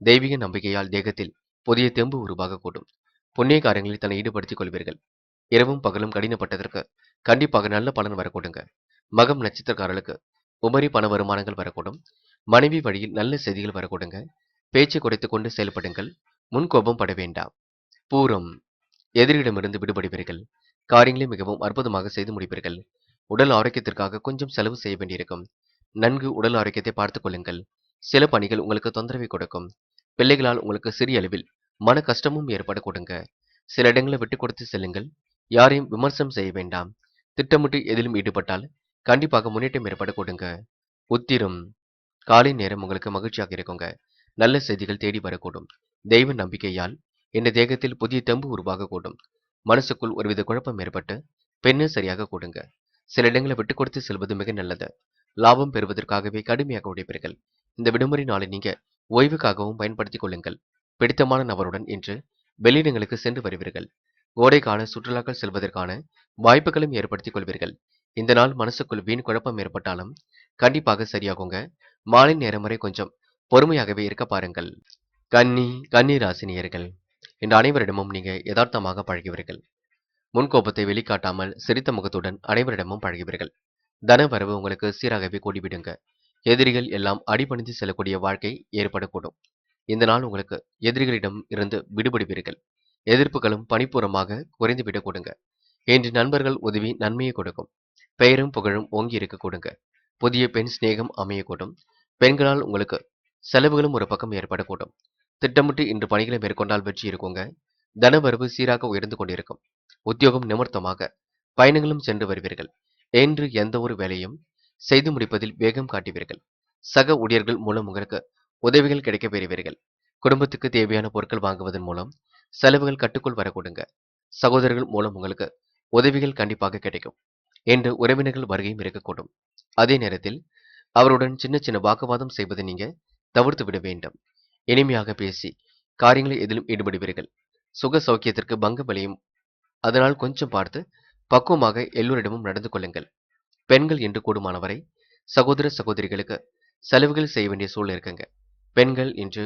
தெய்வீக நம்பிக்கையால் தேகத்தில் புதிய தெம்பு உருவாகக்கூடும். புண்ணிய காரியங்களில் தன்னை ஈடுபடுத்திக் கொள்வீர்கள். இரவும் பகலும் கடினப்பட்டதற்கு கண்டிப்பாக நல்ல பலன் வரக்கூடுங்க. மகம் நட்சத்திரக்காரர்களுக்கு உபரி பண வருமானங்கள் வரக்கூடும். மனைவி வழியில் நல்ல செய்திகள் வரக்கூடுங்க. பேச்சை குறைத்துக் கொண்டு செயல்படுங்கள். முன்கோபம் பட வேண்டாம். பூரம். எதிரிடமிருந்து விடுபடுவீர்கள். காரியங்களை மிகவும் அற்புதமாக செய்து முடிப்பீர்கள். உடல் ஆரோக்கியத்திற்காக கொஞ்சம் செலவு செய்ய வேண்டியிருக்கும். நன்கு உடல் ஆரோக்கியத்தை பார்த்துக் கொள்ளுங்கள். சில பணிகள் உங்களுக்கு தொந்தரவை கொடுக்கும். பிள்ளைகளால் உங்களுக்கு சிறிய அளவில் மன கஷ்டமும் ஏற்பட கொடுங்க. சில இடங்களை விட்டு கொடுத்து செல்லுங்கள். யாரையும் விமர்சனம் செய்ய வேண்டாம். திட்டமிட்டு எதிலும் ஈடுபட்டால் கண்டிப்பாக முன்னேற்றம் ஏற்பட கொடுங்க. உத்திரம். காலை நேரம் உங்களுக்கு மகிழ்ச்சியாக இருக்குங்க. நல்ல செய்திகள் தேடி வரக்கூடும். தெய்வ நம்பிக்கையால் இந்த தேகத்தில் புதிய தெம்பு உருவாகக்கூடும். மனசுக்குள் ஒருவித குழப்பம் ஏற்பட்டு பெண்ணு சரியாக கொடுங்க. சில இடங்களை விட்டு கொடுத்து செல்வது மிக நல்லது. லாபம் பெறுவதற்காகவே கடுமையாக உழைப்பீர்கள். இந்த விடுமுறை நாளை நீங்க ஓய்வுக்காகவும் பயன்படுத்திக் கொள்ளுங்கள். பிடித்தமான நபருடன் இன்று வெளியிடங்களுக்கு சென்று வருவீர்கள். கோடைக்கால சுற்றுலாக்கள் செல்வதற்கான வாய்ப்புகளும் ஏற்படுத்திக் கொள்வீர்கள். இந்த நாள் மனசுக்குள் வீண் குழப்பம் ஏற்பட்டாலும் கண்டிப்பாக சரியாகுங்க. மாலை நேரம் வரை கொஞ்சம் பொறுமையாகவே இருக்க பாருங்கள். கன்னி ராசினியர்கள். இன்று அனைவரிடமும் நீங்க யதார்த்தமாக பழகுவீர்கள். முன்கோபத்தை வெளிக்காட்டாமல் சிரித்த முகத்துடன் அனைவரிடமும் பழகுவீர்கள். தன வரவு உங்களுக்கு சீராகவே கூடிவிடுங்க. எதிரிகள் எல்லாம் அடிபணிந்து செல்லக்கூடிய வாழ்க்கை ஏற்படக்கூடும். இந்த நாள் உங்களுக்கு எதிரிகளிடம் இருந்து விடுபடுவீர்கள். எதிர்ப்புகளும் பணிபூர்வமாக குறைந்துவிடக் கொடுங்க. இன்று நண்பர்கள் உதவி நன்மையை கொடுக்கும். பெயரும் புகழும் ஓங்கி இருக்க கொடுங்க. புதிய பெண் சிநேகம் அமையக்கூடும். பெண்களால் உங்களுக்கு செலவுகளும் ஒரு பக்கம் ஏற்படக்கூடும். திட்டமிட்டு இன்று பணிகளை மேற்கொண்டால் வெற்றி இருக்குங்க. தனவரவு சீராக உயர்ந்து கொண்டிருக்கும். உத்தியோகம் நிமித்தமாக பயணங்களும் சென்று வருவீர்கள். என்று எந்த ஒரு வேலையும் செய்து முடிப்பதில் வேகம் காட்டுவீர்கள். சக ஊழியர்கள் மூலம் உங்களுக்கு உதவிகள் கிடைக்க பெறுவீர்கள். குடும்பத்துக்கு தேவையான பொருட்கள் வாங்குவதன் மூலம் செலவுகள் கட்டுக்குள் வரக்கூடுங்க. சகோதரர்கள் மூலம் உங்களுக்கு உதவிகள் கண்டிப்பாக கிடைக்கும். என்று உறவினர்கள் வருகையும் இருக்கக்கூடும். அதே நேரத்தில் அவருடன் சின்ன சின்ன வாக்குவாதம் செய்வதை நீங்க தவிர்த்து விட வேண்டும். இனிமையாக பேசி காரியங்களில் எதிலும் ஈடுபடுவீர்கள். சுக சௌக்கியத்திற்கு பங்கம் விளையும். அதனால் கொஞ்சம் பார்த்து பக்குவமாக எல்லோரிடமும் நடந்து கொள்ளுங்கள். பெண்கள் என்று கூடுமானவரை சகோதர சகோதரிகளுக்கு செலவுகள் செய்ய வேண்டிய சூழ்நிலை இருக்குங்க. பெண்கள் என்று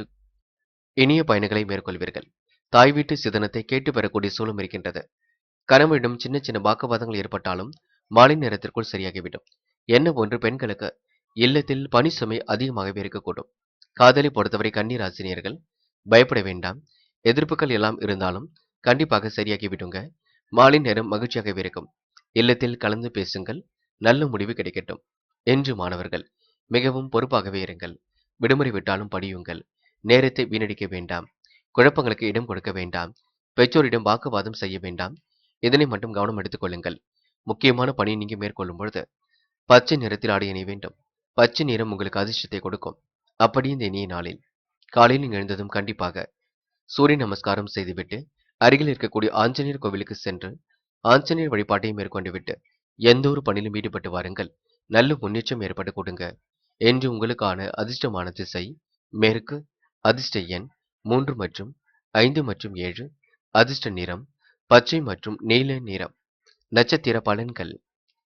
இனிய பயணங்களை மேற்கொள்வீர்கள். தாய் வீட்டு சிதனத்தை கேட்டு பெறக்கூடிய சூழலும் இருக்கின்றது. கணவனிடம் சின்ன சின்ன வாக்குவாதங்கள் ஏற்பட்டாலும் மாலை நேரத்திற்குள் சரியாகிவிடும். என்ன ஒன்று பெண்களுக்கு இல்லத்தில் பணி சுமை அதிகமாகவே இருக்கக்கூடும். காதலை பொறுத்தவரை கன்னி ராசினியர்கள் பயப்பட வேண்டாம். எதிர்ப்புகள் எல்லாம் இருந்தாலும் கண்டிப்பாக சரியாகி விடுங்க. மாலை நேரம் மகிழ்ச்சியாகவே இருக்கும். இல்லத்தில் கலந்து பேசுங்கள். நல்ல முடிவு கிடைக்கட்டும். என்று மாணவர்கள் மிகவும் பொறுப்பாகவே இருங்கள். விடுமுறை விட்டாலும் படியுங்கள். நேரத்தை வீணடிக்க வேண்டாம். குழப்பங்களுக்கு இடம் கொடுக்க வேண்டாம். பெற்றோரிடம் வாக்குவாதம் செய்ய வேண்டாம். இதனை மட்டும் கவனம் எடுத்துக் கொள்ளுங்கள். முக்கியமான பணியை நீங்க மேற்கொள்ளும் பொழுது பச்சை நிறத்தில் ஆடை அணிய வேண்டும். பச்சை நிறம் உங்களுக்கு அதிர்ஷ்டத்தை கொடுக்கும். அப்படி இந்த இனிய நாளில் காலையில் எழுந்ததும் கண்டிப்பாக சூரிய நமஸ்காரம் செய்துவிட்டு அருகில் இருக்கக்கூடிய ஆஞ்சநேயர் கோவிலுக்கு சென்று ஆஞ்சநேயர் வழிபாட்டை மேற்கொண்டு விட்டு எந்த ஒரு பணியிலும் ஈடுபட்டு வாருங்கள். நல்ல முன்னேற்றம் ஏற்பட்டு கொடுங்க. என்று உங்களுக்கான அதிர்ஷ்டமான திசை மேற்கு, அதிர்ஷ்ட எண் 3 மற்றும் 5 மற்றும் 7, அதிர்ஷ்ட நிறம் பச்சை மற்றும் நீல நிறம். நட்சத்திர பலன்கள்.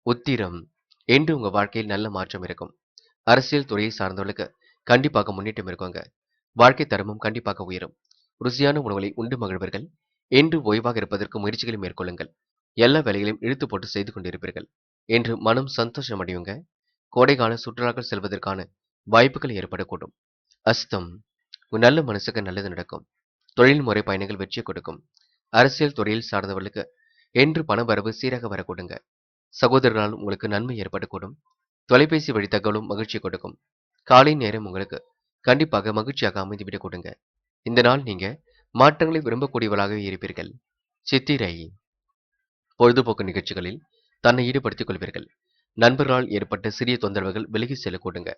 உத்திரம். என்று உங்க வாழ்க்கையில் நல்ல மாற்றம் இருக்கும். அரசியல் துறையை சார்ந்தவர்களுக்கு கண்டிப்பாக முன்னேற்றம் இருக்குங்க. வாழ்க்கை தரமும் கண்டிப்பாக உயரும். ருசியான உணவுகளை உண்டு மகிழ்வர்கள். என்று ஓய்வாக இருப்பதற்கு முயற்சிகளை மேற்கொள்ளுங்கள். எல்லா வேலைகளையும் இழுத்து போட்டு செய்து கொண்டிருப்பீர்கள். என்று மனம் சந்தோஷம் அடையுங்க. கோடைகால சுற்றுலாக்கள் செல்வதற்கான வாய்ப்புகள் ஏற்படக்கூடும். அஸ்தம். உங்க நல்ல மனசுக்கு நல்லது நடக்கும். தொழில்முறை பயணங்கள் வெற்றி கொடுக்கும். அரசியல் துறையில் சார்ந்தவர்களுக்கு என்று பணவரவு சீராக வரக்கூடுங்க. சகோதரர்களால் உங்களுக்கு நன்மை ஏற்படக்கூடும். தொலைபேசி வழி தகவலும் மகிழ்ச்சி கொடுக்கும். காலை நேரம் உங்களுக்கு கண்டிப்பாக மகிழ்ச்சியாக அமைந்துவிடக் கொடுங்க. இந்த நாள் நீங்க மாற்றங்களை விரும்பக்கூடியவர்களாகவே இருப்பீர்கள். சித்திரை. பொழுதுபோக்கு நிகழ்ச்சிகளில் தன்னை ஈடுபடுத்திக் கொள்வீர்கள். நண்பர்களால் ஏற்பட்ட சிறிய தொந்தரவுகள் விலகி செல்லக்கூடுங்க.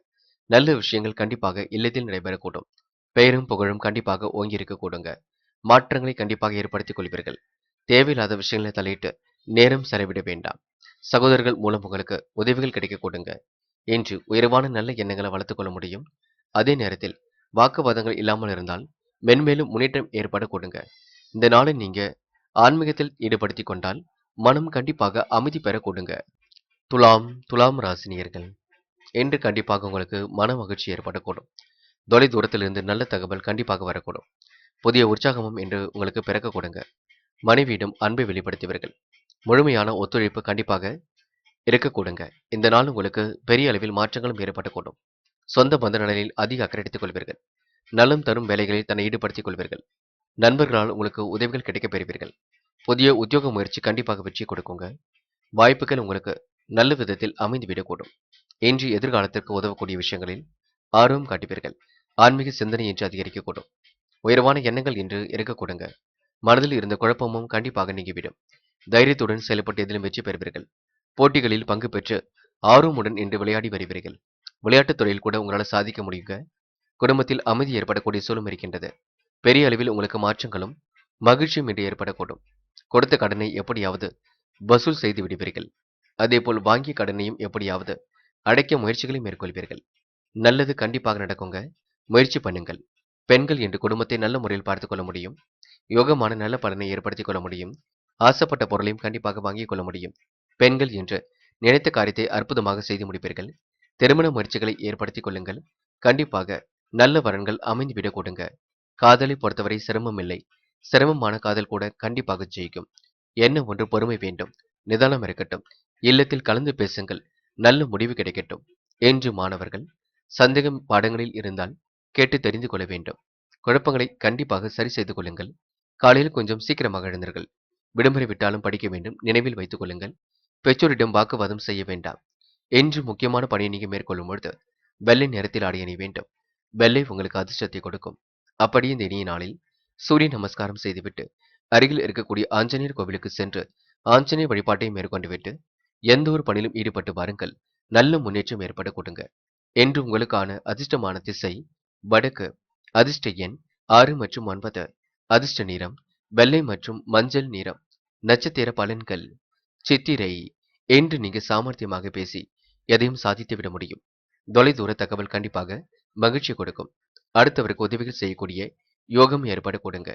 நல்ல விஷயங்கள் கண்டிப்பாக இல்லத்தில் நடைபெறக்கூடும். பெயரும் புகழும் கண்டிப்பாக ஓங்கி இருக்கக்கூடுங்க. மாற்றங்களை கண்டிப்பாக ஏற்படுத்திக் கொள்வீர்கள். தேவையில்லாத விஷயங்களை தலையிட்டு நேரம் செலவிட வேண்டாம். சகோதரர்கள் மூலம் உங்களுக்கு உதவிகள் கிடைக்க கொடுங்க. என்று உயர்வான நல்ல எண்ணங்களை வளர்த்துக் கொள்ள முடியும். அதே நேரத்தில் வாக்குவாதங்கள் இல்லாமல் இருந்தால் மென்மேலும் முன்னேற்றம் ஏற்பட கொடுங்க. இந்த நாளை நீங்க ஆன்மீகத்தில் ஈடுபடுத்திக் கொண்டால் மனம் கண்டிப்பாக அமைதி பெற கொடுங்க. துலாம் ராசினியர்கள் என்று கண்டிப்பாக உங்களுக்கு மன மகிழ்ச்சி ஏற்படக்கூடும். தொலை தூரத்திலிருந்து நல்ல தகவல் கண்டிப்பாக வரக்கூடும். புதிய உற்சாகமும் என்று உங்களுக்கு பிறக்க கொடுங்க. மனைவியிடம் அன்பை வெளிப்படுத்துவீர்கள். முழுமையான ஒத்துழைப்பு கண்டிப்பாக இருக்கக்கூடுங்க. இந்த நாள் உங்களுக்கு பெரிய அளவில் மாற்றங்களும் ஏற்படக்கூடும். சொந்த பந்த நலனில் அதிக அக்கறை எடுத்துக் கொள்வீர்கள். நலம் தரும் வேலைகளில் தன்னை ஈடுபடுத்திக் கொள்வீர்கள். நண்பர்களால் உங்களுக்கு உதவிகள் கிடைக்கப் பெறுவீர்கள். புதிய உத்தியோக முயற்சி கண்டிப்பாக வெற்றி கொடுக்குங்க. வாய்ப்புகள் உங்களுக்கு நல்ல விதத்தில் அமைந்துவிடக்கூடும். இன்று எதிர்காலத்திற்கு உதவக்கூடிய விஷயங்களில் ஆர்வம் காட்டுவீர்கள். ஆன்மீக சிந்தனை என்று அதிகரிக்கக்கூடும். உயர்வான எண்ணங்கள் என்று இருக்கக்கூடுங்க. மனதில் இருந்த குழப்பமும் கண்டிப்பாக நீங்கிவிடும். தைரியத்துடன் செயல்பட்டு எதிலும் வெற்றி பெறுவீர்கள். போட்டிகளில் பங்கு பெற்று ஆர்வமுடன் இன்று விளையாடி வருவீர்கள். விளையாட்டுத் துறையில் கூட உங்களால் சாதிக்க முடியுங்க. குடும்பத்தில் அமைதி ஏற்படக்கூடிய சூழலும் இருக்கின்றது. பெரிய அளவில் உங்களுக்கு மாற்றங்களும் மகிழ்ச்சியும் இன்று ஏற்படக்கூடும். கொடுத்த கடனை எப்படியாவது வசூல் செய்து விடுவீர்கள். அதேபோல் வாங்கிய கடனையும் எப்படியாவது அடைக்க முயற்சிகளை மேற்கொள்வீர்கள். நல்லது கண்டிப்பாக நடக்குங்க. முயற்சி பண்ணுங்கள். பெண்கள் என்று குடும்பத்தை நல்ல முறையில் பார்த்துக் கொள்ள முடியும். யோகமான நல்ல பலனை ஏற்படுத்திக் கொள்ள முடியும். ஆசைப்பட்ட பொருளையும் கண்டிப்பாக வாங்கிக் கொள்ள முடியும். பெண்கள் என்று நினைத்த காரியத்தை அற்புதமாக செய்து முடிப்பீர்கள். திருமண முயற்சிகளை ஏற்படுத்திக் கொள்ளுங்கள். கண்டிப்பாக நல்ல வரன்கள் அமைந்துவிடக் கொடுங்க. காதலை பொறுத்தவரை சிரமம் இல்லை. சிரமமான காதல் கூட கண்டிப்பாக ஜெயிக்கும். என்ன ஒன்று பொறுமை வேண்டும். நிதானம் இருக்கட்டும். இல்லத்தில் கலந்து பேசுங்கள். நல்ல முடிவு கிடைக்கட்டும். என்று மாணவர்கள் சந்தேகம் பாடங்களில் இருந்தால் கேட்டு தெரிந்து கொள்ள வேண்டும். குழப்பங்களை கண்டிப்பாக சரி செய்து கொள்ளுங்கள். காலையில் கொஞ்சம் சீக்கிரமாக எழுந்தீர்கள். விடுமுறை விட்டாலும் படிக்க வேண்டும். நினைவில் வைத்துக் கொள்ளுங்கள். பெற்றோரிடம் வாக்குவாதம் செய்ய வேண்டாம். என்று முக்கியமான பணியை நீங்க மேற்கொள்ளும் பொழுது வெள்ளை நிறத்தில் ஆடை அணிய வேண்டும். வெள்ளை உங்களுக்கு அதிர்ஷ்டத்தை கொடுக்கும். அப்படி இந்த இனிய நாளில் சூரிய நமஸ்காரம் செய்துவிட்டு அருகில் இருக்கக்கூடிய ஆஞ்சநேயர் கோவிலுக்கு சென்று ஆஞ்சநேயர் வழிபாட்டை மேற்கொண்டு விட்டு எந்த ஒரு பணியிலும் ஈடுபட்டு வாருங்கள். நல்ல முன்னேற்றம் ஏற்பட கொடுங்க. என்று உங்களுக்கான அதிர்ஷ்டமான திசை வடக்கு, அதிர்ஷ்ட எண் 6 மற்றும் 9, அதிர்ஷ்ட நிறம் வெள்ளை மற்றும் மஞ்சள் நிறம். நட்சத்திர பலன்கள். சித்திரை. என்று நீங்க சாமர்த்தியமாக பேசி எதையும் சாதித்து விட முடியும். தொலைதூர தகவல் கண்டிப்பாக மகிழ்ச்சி கொடுக்கும். அடுத்தவருக்கு உதவிகள் செய்யக்கூடிய யோகம் ஏற்பட கொடுங்க.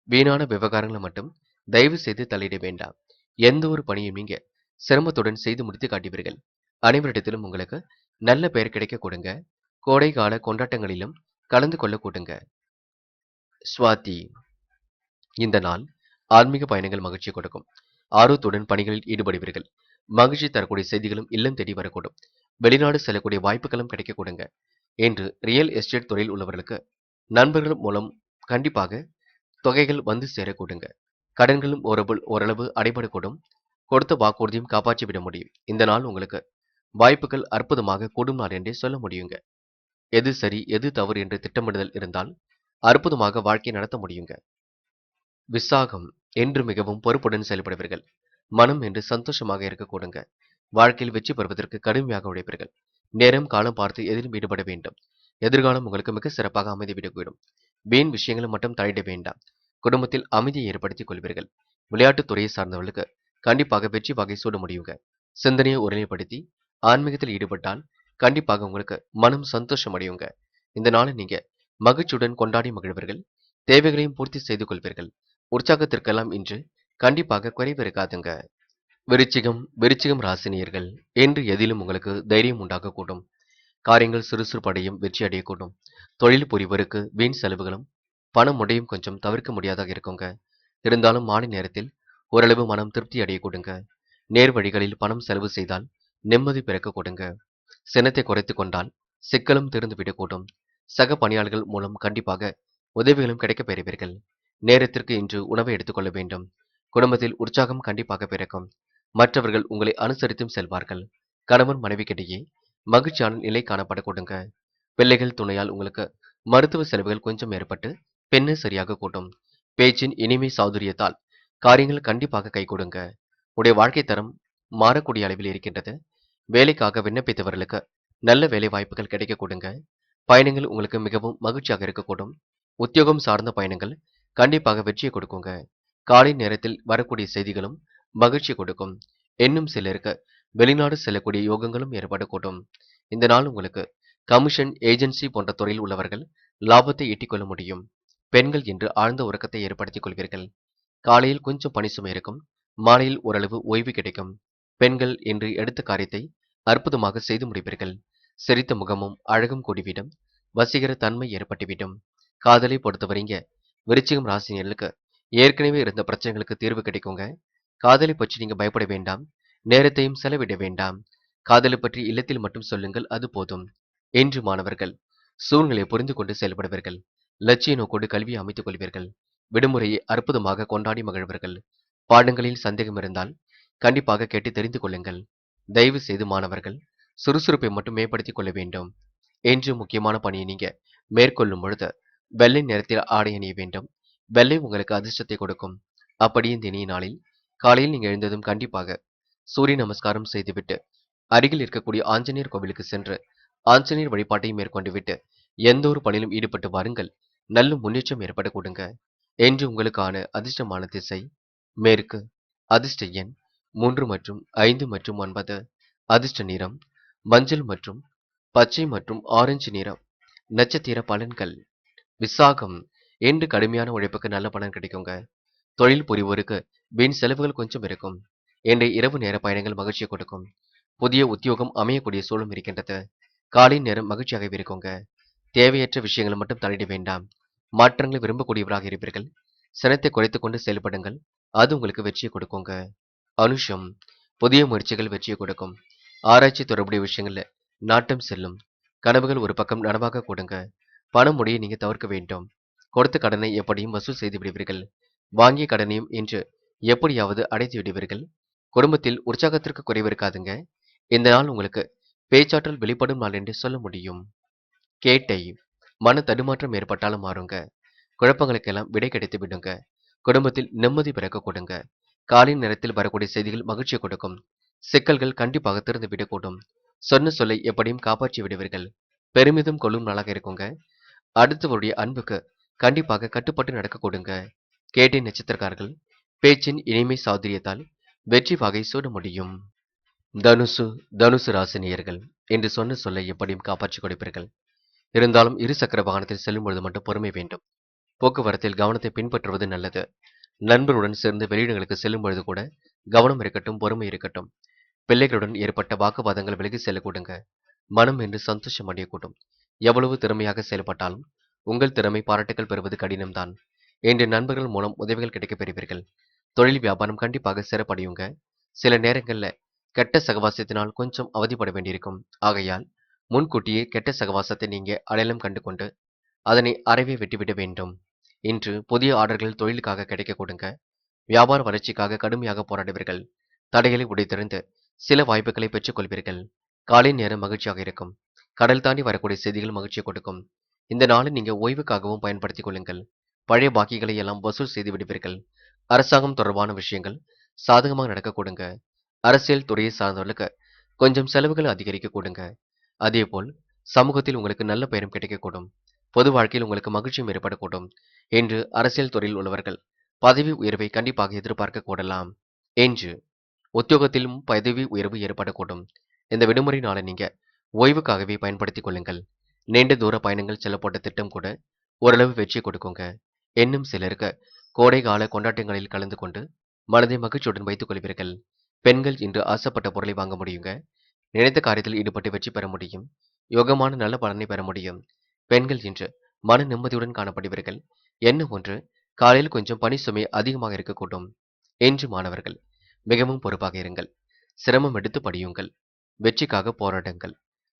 வீணான விவகாரங்களை மட்டும் தயவு செய்து தலையிட வேண்டாம். எந்த ஒரு பணியும் நீங்க சிரமத்துடன் செய்து முடித்து காட்டுவீர்கள். அனைவரிடத்திலும் உங்களுக்கு நல்ல பெயர் கிடைக்க கொடுங்க. கோடை கால கொண்டாட்டங்களிலும் கலந்து கொள்ள கூடுங்க. சுவாதி. இந்த நாள் ஆன்மீக பயணங்கள் மகிழ்ச்சி கொடுக்கும். ஆர்வத்துடன் பணிகளில் ஈடுபடுவீர்கள். மகிழ்ச்சி தரக்கூடிய செய்திகளும் இல்லம் தேடி வரக்கூடும். வெளிநாடு செல்லக்கூடிய வாய்ப்புகளும் கிடைக்க கொடுங்க. என்று ரியல் எஸ்டேட் துறையில் உள்ளவர்களுக்கு நண்பர்கள் மூலம் கண்டிப்பாக தொகைகள் வந்து சேரக்கூடுங்க. கடன்களும் ஓரளவு அடைபடக்கூடும். கொடுத்த வாக்குறுதியும் காப்பாற்றி விட முடியும். இந்த நாள் உங்களுக்கு வாய்ப்புகள் அற்புதமாக கூடும் நாள் என்றே சொல்ல முடியுங்க. எது சரி எது தவறு என்று திட்டமிடுதல் இருந்தால் அற்புதமாக வாழ்க்கை நடத்த முடியுங்க. விசாகம் என்று மிகவும் பொறுப்புடன் செயல்படுவீர்கள். மனம் என்று சந்தோஷமாக இருக்க கூடுங்க. வாழ்க்கையில் வெற்றி பெறுவதற்கு கடுமையாக உழைப்பீர்கள். நேரம் காலம் பார்த்து எதிலும் ஈடுபட வேண்டும். எதிர்காலம் உங்களுக்கு மிக சிறப்பாக அமைந்துவிடக்கூடும். வீண் விஷயங்களை மட்டும் தலையிட வேண்டாம். குடும்பத்தில் அமைதியை ஏற்படுத்திக் கொள்வீர்கள். விளையாட்டுத் துறையை சார்ந்தவர்களுக்கு கண்டிப்பாக வெற்றி வகை சூட முடியுங்க. சிந்தனையை ஒருநிலைப்படுத்தி ஆன்மீகத்தில் ஈடுபட்டால் கண்டிப்பாக உங்களுக்கு மனம் சந்தோஷம் அடையுங்க. இந்த நாளை நீங்க மகிழ்ச்சியுடன் கொண்டாடி மகிழ்வீர்கள். தேவைகளையும் பூர்த்தி செய்து கொள்வீர்கள். உற்சாகத்திற்கெல்லாம் இன்று கண்டிப்பாக குறைவு இருக்காதுங்க. விருச்சிகம் ராசினியர்கள் என்று எதிலும் உங்களுக்கு தைரியம் உண்டாகக்கூடும். காரியங்கள் சுறுசுறுப்படையும் வெற்றி அடையக்கூடும். தொழில் புரிவோருக்கு வீண் செலவுகளும் பணம் முடையும் கொஞ்சம் தவிர்க்க முடியாதாக இருக்குங்க. இருந்தாலும் மாலை நேரத்தில் ஓரளவு மனம் திருப்தி அடையக்கூடுங்க. நேர் வழிகளில் பணம் செலவு செய்தால் நிம்மதி பிறக்க கொடுங்க. சினத்தை குறைத்துக் கொண்டால் சிக்கலும் திறந்து விடக்கூடும். சக பணியாளர்கள் மூலம் கண்டிப்பாக உதவிகளும் கிடைக்கப் பெறுவீர்கள். நேரத்திற்கு இன்று உணவை எடுத்துக்கொள்ள வேண்டும். குடும்பத்தில் உற்சாகம் கண்டிப்பாக பிறக்கும். மற்றவர்கள் உங்களை அனுசரித்தும் செல்வார்கள். கணவன் மனைவிக்கிடையே மகிழ்ச்சியான நிலை காணப்பட கொடுங்க. பிள்ளைகள் துணையால் உங்களுக்கு மருத்துவ செலவுகள் கொஞ்சம் ஏற்பட்டு பெண்ணு சரியாக கூட்டும். பேச்சின் இனிமை சாதுரியத்தால் காரியங்கள் கண்டிப்பாக கை கொடுங்க. உடைய வாழ்க்கை தரம் மாறக்கூடிய அளவில் இருக்கின்றது. வேலைக்காக விண்ணப்பித்தவர்களுக்கு நல்ல வேலை வாய்ப்புகள் கிடைக்க கொடுங்க. பயணங்கள் உங்களுக்கு மிகவும் மகிழ்ச்சியாக இருக்கக்கூடும். உத்தியோகம் சார்ந்த பயணங்கள் கண்டிப்பாக வெற்றியை கொடுக்குங்க. காலை நேரத்தில் வரக்கூடிய செய்திகளும் மகிழ்ச்சி கொடுக்கும். இன்னும் சிலருக்கு வெளிநாடு செல்லக்கூடிய யோகங்களும் ஏற்படக்கூடும். இந்த நாள் உங்களுக்கு கமிஷன் ஏஜென்சி போன்ற துறையில் உள்ளவர்கள் லாபத்தை ஈட்டிக்கொள்ள முடியும். பெண்கள் என்று ஆழ்ந்த உறக்கத்தை ஏற்படுத்திக் கொள்வீர்கள். காலையில் கொஞ்சம் பணி சுமை இருக்கும். மாலையில் ஓரளவு ஓய்வு கிடைக்கும். பெண்கள் என்று எடுத்த காரியத்தை அற்புதமாக செய்து முடிப்பீர்கள். சிரித்த முகமும் அழகும் கூடிவிடும். வசீகர தன்மை ஏற்பட்டுவிடும். காதலை பொறுத்தவரைங்க விருச்சிகம் ராசினியர்களுக்கு ஏற்கனவே இருந்த பிரச்சனைகளுக்கு தீர்வு கிடைக்குங்க. காதலை பற்றி நீங்க பயப்பட வேண்டாம். நேரத்தையும் செலவிட வேண்டாம். காதலை பற்றி இல்லத்தில் மட்டும் சொல்லுங்கள், அது போதும். என்று மாணவர்கள் சூழ்நிலையை புரிந்து கொண்டு செயல்படுவீர்கள். லட்சிய நோக்கோடு கல்வியை அமைத்துக் கொள்வீர்கள். விடுமுறையை அற்புதமாக கொண்டாடி மகிழ்வீர்கள். பாடங்களில் சந்தேகம் இருந்தால் கண்டிப்பாக கேட்டு தெரிந்து கொள்ளுங்கள். தயவு செய்து மாணவர்கள் சுறுசுறுப்பை மட்டும் மேம்படுத்திக் கொள்ள வேண்டும். என்று முக்கியமான பணியை நீங்க மேற்கொள்ளும் பொழுது வெள்ளை நிறத்தில் ஆடை அணிய வேண்டும். வெள்ளை உங்களுக்கு அதிர்ஷ்டத்தை கொடுக்கும். அப்படி இந்த இனிய நாளில் காலையில் நீங்க எழுந்ததும் கண்டிப்பாக சூரிய நமஸ்காரம் செய்துவிட்டு அருகில் இருக்கக்கூடிய ஆஞ்சநேயர் கோவிலுக்கு சென்று ஆஞ்சநேயர் வழிபாட்டை மேற்கொண்டு விட்டு எந்த ஒரு பணியிலும் ஈடுபட்டு வாருங்கள். நல்ல முன்னேற்றம் ஏற்பட கொடுங்க. என்று உங்களுக்கான அதிர்ஷ்டமான திசை மேற்கு. அதிர்ஷ்ட எண் 3 மற்றும் 5 மற்றும் 9. அதிர்ஷ்ட நிறம் மஞ்சள் மற்றும் பச்சை மற்றும் ஆரஞ்சு நிறம். நட்சத்திர பலன்கள். விசாகம் என்று கடுமையான உழைப்புக்கு நல்ல பலன் கிடைக்குங்க. தொழில் புரிவோருக்கு வீண் செலவுகள் கொஞ்சம் இருக்கும். இன்றைய இரவு நேர பயணங்கள் மகிழ்ச்சியை கொடுக்கும். புதிய உத்தியோகம் அமையக்கூடிய சூழலும் இருக்கின்றது. காலை நேரம் மகிழ்ச்சியாக இருக்குங்க. தேவையற்ற விஷயங்களை மட்டும் தலையிட வேண்டாம். மாற்றங்களை விரும்பக்கூடியவராக இருப்பீர்கள். சினத்தை குறைத்துக் கொண்டு செயல்படுங்கள். அது உங்களுக்கு வெற்றியை கொடுக்குங்க. அனுஷம் புதிய முயற்சிகள் வெற்றியை கொடுக்கும். ஆராய்ச்சி தொடர்புடைய விஷயங்கள்ல நாட்டம் செல்லும். கனவுகள் ஒரு பக்கம் நனவாக கொடுங்க. பணம் முடிய நீங்க தவிர்க்க வேண்டும். கொடுத்த கடனை எப்படியும் வசூல் செய்து விடுவீர்கள். வாங்கிய கடனையும் இன்று எப்படியாவது அடைத்து விடுவீர்கள். குடும்பத்தில் உற்சாகத்திற்கு குறைவு இருக்காதுங்க. இந்த நாள் உங்களுக்கு பேச்சாற்றல் வெளிப்படும் நாள் என்று சொல்ல முடியும். கேட்டை மன தடுமாற்றம் ஏற்பட்டாலும் மாறுங்க. குழப்பங்களுக்கெல்லாம் விடை கிடைத்து விடுங்க. குடும்பத்தில் நிம்மதி பிறக்க கொடுங்க. காலை நேரத்தில் வரக்கூடிய செய்திகள் மகிழ்ச்சியை கொடுக்கும். சிக்கல்கள் கண்டிப்பாக திறந்து விடக்கூடும். சொன்ன சொல்லை எப்படியும் காப்பாற்றி விடுவீர்கள். பெருமிதம் கொள்ளும் நாளாக இருக்குங்க. அடுத்தவருடைய அன்புக்கு கண்டிப்பாக கட்டுப்பட்டு நடக்க கொடுங்க. கேட்டை நட்சத்திரக்காரர்கள் பேச்சின் இனிமை சாதுரியத்தால் வெற்றி வகை சூட முடியும். தனுசு ராசினியர்கள் என்று சொன்ன சொல்லை எப்படியும் காப்பாற்றிக் கொடுப்பீர்கள். இருந்தாலும் இரு சக்கர வாகனத்தில் செல்லும் பொழுது மட்டும் பொறுமை வேண்டும். போக்குவரத்தில் கவனத்தை பின்பற்றுவது நல்லது. நண்பர்களுடன் சேர்ந்து வெளியிடங்களுக்கு செல்லும் பொழுது கூட கவனம் இருக்கட்டும், பொறுமை இருக்கட்டும். பிள்ளைகளுடன் ஏற்பட்ட வாக்குவாதங்கள் விலகி செல்ல கொடுங்க. மனம் என்று சந்தோஷம் அடையக்கூடும். எவ்வளவு திறமையாக செயல்பட்டாலும் உங்கள் திறமை பாராட்டுகள் பெறுவது கடினம்தான். இன்று நண்பர்கள் மூலம் உதவிகள் கிடைக்கப் பெறுவீர்கள். தொழில் வியாபாரம் கண்டிப்பாக சிறப்படையுங்க. சில நேரங்கள்ல கெட்ட சகவாசத்தினால் கொஞ்சம் அவதிப்பட வேண்டியிருக்கும். ஆகையால் முன்கூட்டியே கெட்ட சகவாசத்தை நீங்க அடையாளம் கண்டு கொண்டு அதனை அறவே விட்டுவிட வேண்டும். இன்று புதிய ஆர்டர்கள் தொழிலுக்காக கிடைக்க கொடுங்க. வியாபார வளர்ச்சிக்காக கடுமையாக போராடுவீர்கள். தடைகளை உடைத்தெறிந்து சில வாய்ப்புகளை பெற்றுக் கொள்வீர்கள். காலை நேரம் மகிழ்ச்சியாக இருக்கும். கடல் தாண்டி வரக்கூடிய செய்திகள் மகிழ்ச்சியை கொடுக்கும். இந்த நாளை நீங்க ஓய்வுக்காகவும் பயன்படுத்திக் கொள்ளுங்கள். பழைய பாக்கிகளை எல்லாம் வசூல் செய்து விடுவீர்கள். அரசாங்கம் தொடர்பான விஷயங்கள் சாதகமாக நடக்க கொடுங்க. அரசியல் துறையை சார்ந்தவர்களுக்கு கொஞ்சம் செலவுகள் அதிகரிக்க கொடுங்க. அதேபோல் சமூகத்தில் உங்களுக்கு நல்ல பெயரும் கிடைக்கக்கூடும். பொது வாழ்க்கையில் உங்களுக்கு மகிழ்ச்சியும் ஏற்படக்கூடும். என்று அரசியல் துறையில் உள்ளவர்கள் பதவி உயர்வை கண்டிப்பாக எதிர்பார்க்க கூடலாம். என்று உத்தியோகத்திலும் பதவி உயர்வு ஏற்படக்கூடும். இந்த விடுமுறை நாளை நீங்க ஓய்வுக்காகவே பயன்படுத்திக் கொள்ளுங்கள். நீண்ட தூர பயணங்கள் செல்ல போட்ட திட்டம் கூட ஓரளவு வெற்றி கொடுக்குங்க. இன்னும் சிலருக்கு கோடை கால கொண்டாட்டங்களில் கலந்து கொண்டு மனதை மகிழ்ச்சியுடன் வைத்துக் கொள்வீர்கள். பெண்கள் இன்று ஆசைப்பட்ட பொருளை வாங்க முடியுங்க. நினைத்த காரியத்தில் ஈடுபட்டு வெற்றி பெற முடியும். யோகமான நல்ல பலனை பெற முடியும். பெண்கள் இன்று மன நிம்மதியுடன் காணப்படுவீர்கள். என்ன ஒன்று காலையில் கொஞ்சம் பணி சுமை அதிகமாக இருக்கக்கூடும். என்று மாணவர்கள் மிகவும் பொறுப்பாக இருங்கள். சிரமம் எடுத்து படியுங்கள். வெற்றிக்காக போராடுங்கள்.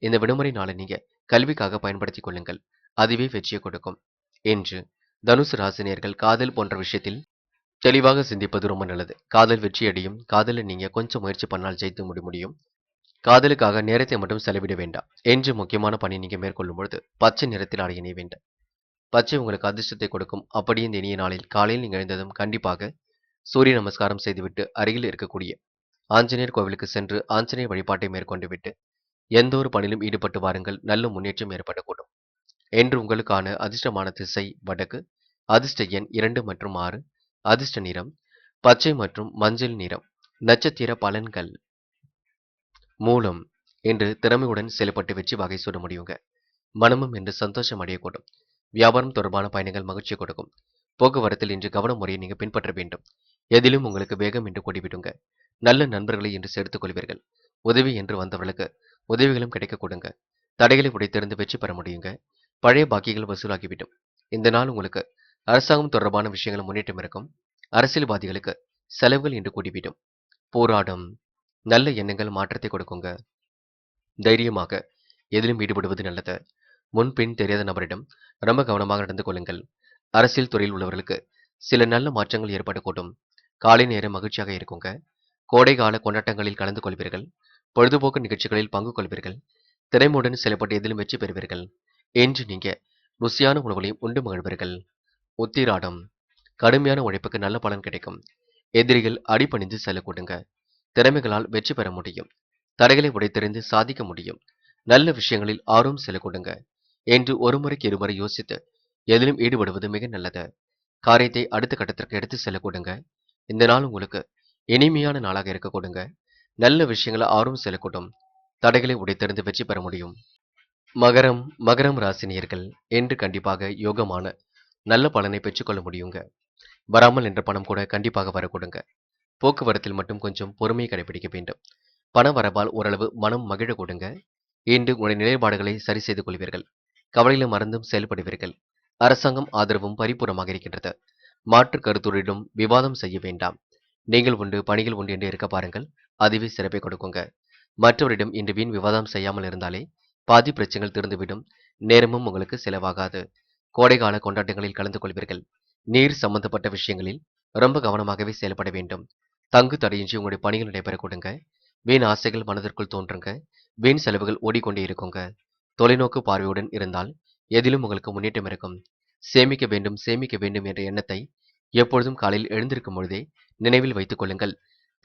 இந்த விடுமுறை நாளை நீங்க கல்விக்காக பயன்படுத்திக் கொள்ளுங்கள். அதுவே வெற்றியை கொடுக்கும். என்று தனுசு ராசினியர்கள் காதல் போன்ற விஷயத்தில் தெளிவாக சிந்திப்பது ரொம்ப நல்லது. காதல் வெற்றியடையும். காதலில் நீங்க கொஞ்சம் முயற்சி பண்ணால் ஜெயித்து முடியும். காதலுக்காக நேரத்தை மட்டும் செலவிட வேண்டாம். என்று முக்கியமான பணி நீங்க மேற்கொள்ளும் பொழுது பச்சை நிறத்தில் ஆடை அணிய வேண்டும். பச்சை உங்களுக்கு அதிர்ஷ்டத்தை கொடுக்கும். அப்படியே இந்த இனிய நாளில் காலையில் நீங்க எழுந்ததும் கண்டிப்பாக சூரிய நமஸ்காரம் செய்துவிட்டு அருகில் இருக்கக்கூடிய ஆஞ்சநேயர் கோவிலுக்கு சென்று ஆஞ்சநேயர் வழிபாட்டை மேற்கொண்டு விட்டு எந்த ஒரு பணியிலும் ஈடுபட்டு வாருங்கள். நல்ல முன்னேற்றம் ஏற்படக்கூடும். என்று உங்களுக்கான அதிர்ஷ்டமான திசை வடக்கு. அதிர்ஷ்ட எண் 2 மற்றும் 6. அதிர்ஷ்ட நிறம் பச்சை மற்றும் மஞ்சள் நிறம். நட்சத்திர பலன்கள் மூலம் என்று திறமையுடன் செயல்பட்டு வெற்றி வகை சூட முடியுங்க. மனமும் என்று சந்தோஷம் அடையக்கூடும். வியாபாரம் தொடர்பான பயணங்கள் மகிழ்ச்சி கொடுக்கும். போக்குவரத்தில் இன்று கவன முறையை நீங்க பின்பற்ற வேண்டும். எதிலும் உங்களுக்கு வேகம் என்று கூடிவிடுங்க. நல்ல நண்பர்களை இன்று சேர்த்துக் கொள்வீர்கள். உதவி என்று வந்தவர்களுக்கு உதவிகளும் கிடைக்க கொடுங்க. தடைகளை உடைத்தெறிந்து வெற்றி பெற முடியுங்க. பழைய பாக்கிகள் வசூலாகிவிடும். இந்த நாள் உங்களுக்கு அரசாங்கம் தொடர்பான விஷயங்கள் முன்னேற்றம் இருக்கும். அரசியல்வாதிகளுக்கு செலவுகள் என்று கூடிவிடும். போராடும் நல்ல எண்ணங்கள் மாற்றத்தை கொடுக்குங்க. தைரியமாக எதிலும் ஈடுபடுவது நல்லது. முன்பின் தெரியாத நபரிடம் ரொம்ப கவனமாக நடந்து கொள்ளுங்கள். அரசியல் துறையில் உள்ளவர்களுக்கு சில நல்ல மாற்றங்கள் ஏற்படக்கூடும். காலை நேரம் மகிழ்ச்சியாக இருக்குங்க. கோடை கால கொண்டாட்டங்களில் கலந்து கொள்வீர்கள். பொழுதுபோக்கு நிகழ்ச்சிகளில் பங்கு கொள்வீர்கள். திறமையுடன் செயல்பட்டு எதிலும் வெற்றி பெறுவீர்கள். என்று நீங்க ருசியான உணவுகளையும் உண்டு மகிழ்வீர்கள். உத்திராடம் கடுமையான உழைப்புக்கு நல்ல பலன் கிடைக்கும். எதிரிகள் அடிபணிந்து செல்ல கொடுங்க. திறமைகளால் வெற்றி பெற முடியும். தடைகளை உடைத்தெறிந்து சாதிக்க முடியும். நல்ல விஷயங்களில் ஆர்வம் செல்ல கொடுங்க. என்று ஒருமுறைக்கு இருமுறை யோசித்து எதிலும் ஈடுபடுவது மிக நல்லது. காரியத்தை அடுத்த கட்டத்திற்கு எடுத்து செல்ல கொடுங்க. இந்த நாள் உங்களுக்கு இனிமையான நாளாக இருக்க கொடுங்க. நல்ல விஷயங்களை ஆர்வம் செல்லக்கூடும். தடைகளை உடைத்தெறிந்து வெற்றி பெற முடியும். மகரம் மகரம் ராசினியர்கள் என்று கண்டிப்பாக யோகமான நல்ல பலனை பெற்றுக்கொள்ள முடியுங்க. வராமல் என்ற பணம் கூட கண்டிப்பாக வரக்கூடுங்க. போக்குவரத்தில் மட்டும் கொஞ்சம் பொறுமையை கடைபிடிக்க வேண்டும். பண வரவால் ஓரளவு மனம் மகிழ கொடுங்க. இன்று உங்களுடைய நிலைப்பாடுகளை சரி செய்து கொள்வீர்கள். கவலைகளை மறந்தும் செயல்படுவீர்கள். அரசாங்கம் ஆதரவும் பரிபூர்ணமாக இருக்கின்றது. மாற்று கருத்துடன் விவாதம் செய்ய வேண்டாம். நீங்கள் உண்டு பணிகள் உண்டு என்று இருக்க பாருங்கள். அதுவே சிறப்பை கொடுக்குங்க. மற்றவரிடம் இன்று வீண் விவாதம் செய்யாமல் இருந்தாலே பாதி பிரச்சனைகள் தீர்ந்துவிடும். நேரமும் உங்களுக்கு செலவாகாது. கோடைகால கொண்டாட்டங்களில் கலந்து கொள்வீர்கள். நீர் சம்பந்தப்பட்ட விஷயங்களில் ரொம்ப கவனமாகவே செயல்பட வேண்டும். தங்கு தடையின்றி உங்களுடைய பணிகள் நடைபெற கொடுங்க. வீண் ஆசைகள் மனதிற்குள் தோன்றுங்க. வீண் செலவுகள் ஓடிக்கொண்டே இருக்குங்க. தொலைநோக்கு பார்வையுடன் இருந்தால் எதிலும் உங்களுக்கு முன்னேற்றம் இருக்கும். சேமிக்க வேண்டும் என்ற எண்ணத்தை எப்பொழுதும் காலையில் எழுந்திருக்கும் பொழுதே நினைவில் வைத்துக் கொள்ளுங்கள்.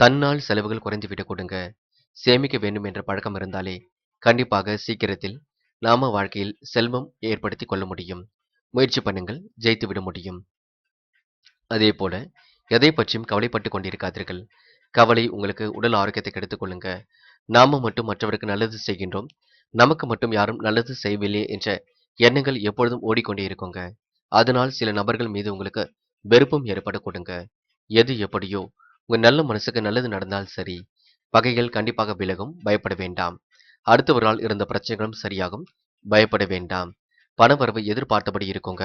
தன்னால் செலவுகள் குறைந்துவிடக் கொடுங்க. சேமிக்க வேண்டும் என்ற பழக்கம் இருந்தாலே கண்டிப்பாக சீக்கிரத்தில் நாம வாழ்க்கையில் செல்வம் ஏற்படுத்திக் கொள்ள முடியும். முயற்சி பண்ணுங்கள், ஜெயித்து விட முடியும். அதே போல எதை பற்றியும் கவலைப்பட்டுக் கொண்டிருக்காதீர்கள். கவலை உங்களுக்கு உடல் ஆரோக்கியத்தை கெடுத்துக் கொள்ளுங்க. நாம மட்டும் மற்றவருக்கு நல்லது செய்கின்றோம். நமக்கு மட்டும் யாரும் நல்லது செய்யவில்லை என்ற எண்ணங்கள் எப்பொழுதும் ஓடிக்கொண்டே இருக்குங்க. அதனால் சில நபர்கள் மீது உங்களுக்கு வெறுப்பும் ஏற்படக்கூடுங்க. எது எப்படியோ, உங்க நல்ல மனசுக்கு நல்லது நடந்தால் சரி. பகைகள் கண்டிப்பாக விலகும். பயப்பட வேண்டாம். அடுத்தவரால் இருந்த பிரச்சனைகளும் சரியாகும். பயப்பட வேண்டாம். பணவரவு எதிர்பார்த்தபடி இருக்குங்க.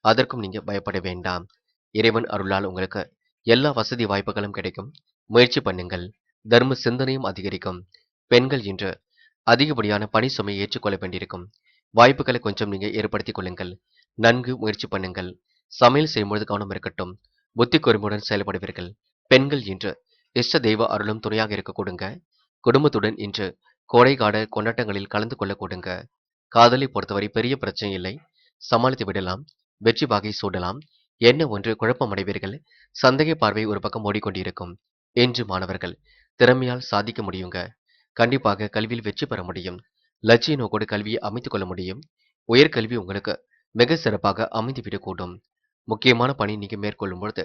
அதற்கும் நீங்க பயப்பட வேண்டாம். இறைவன் அருளால் உங்களுக்கு எல்லா வசதி வாய்ப்புகளும் கிடைக்கும். முயற்சி பண்ணுங்கள். தர்ம சிந்தனையும் அதிகரிக்கும். பெண்கள் இன்று அதிகப்படியான பணி சுமையை ஏற்றுக்கொள்ள வேண்டியிருக்கும். வாய்ப்புகளை கொஞ்சம் நீங்க ஏற்படுத்திக் கொள்ளுங்கள். நன்கு முயற்சி பண்ணுங்கள். சமையல் செய்யும்போது கவனம் இருக்கட்டும். புத்தி கூர்மையுடன் செயல்படுவீர்கள். பெண்கள் இன்று இஷ்ட தெய்வ அருளும் துணையாக இருக்க கொடுங்க. குடும்பத்துடன் இன்று கோடைகால கொண்டாட்டங்களில் கலந்து கொள்ள கொடுங்க. காதலை பொறுத்தவரை பெரிய பிரச்சனை இல்லை. சமாளித்து விடலாம். வெற்றி வாகை சூடலாம். என்ன ஒன்று குழப்பமடைவீர்கள். சந்தேக பார்வை ஒரு பக்கம் ஓடிக்கொண்டிருக்கும். என்று மாணவர்கள் திறமையால் சாதிக்க முடியுங்க. கண்டிப்பாக கல்வியில் வெற்றி பெற முடியும். லட்சிய நோக்கோடு கல்வியை அமைத்துக் கொள்ள முடியும். உயர்கல்வி உங்களுக்கு மிக சிறப்பாக அமைந்துவிடக்கூடும். முக்கியமான பணி நீங்க மேற்கொள்ளும் பொழுது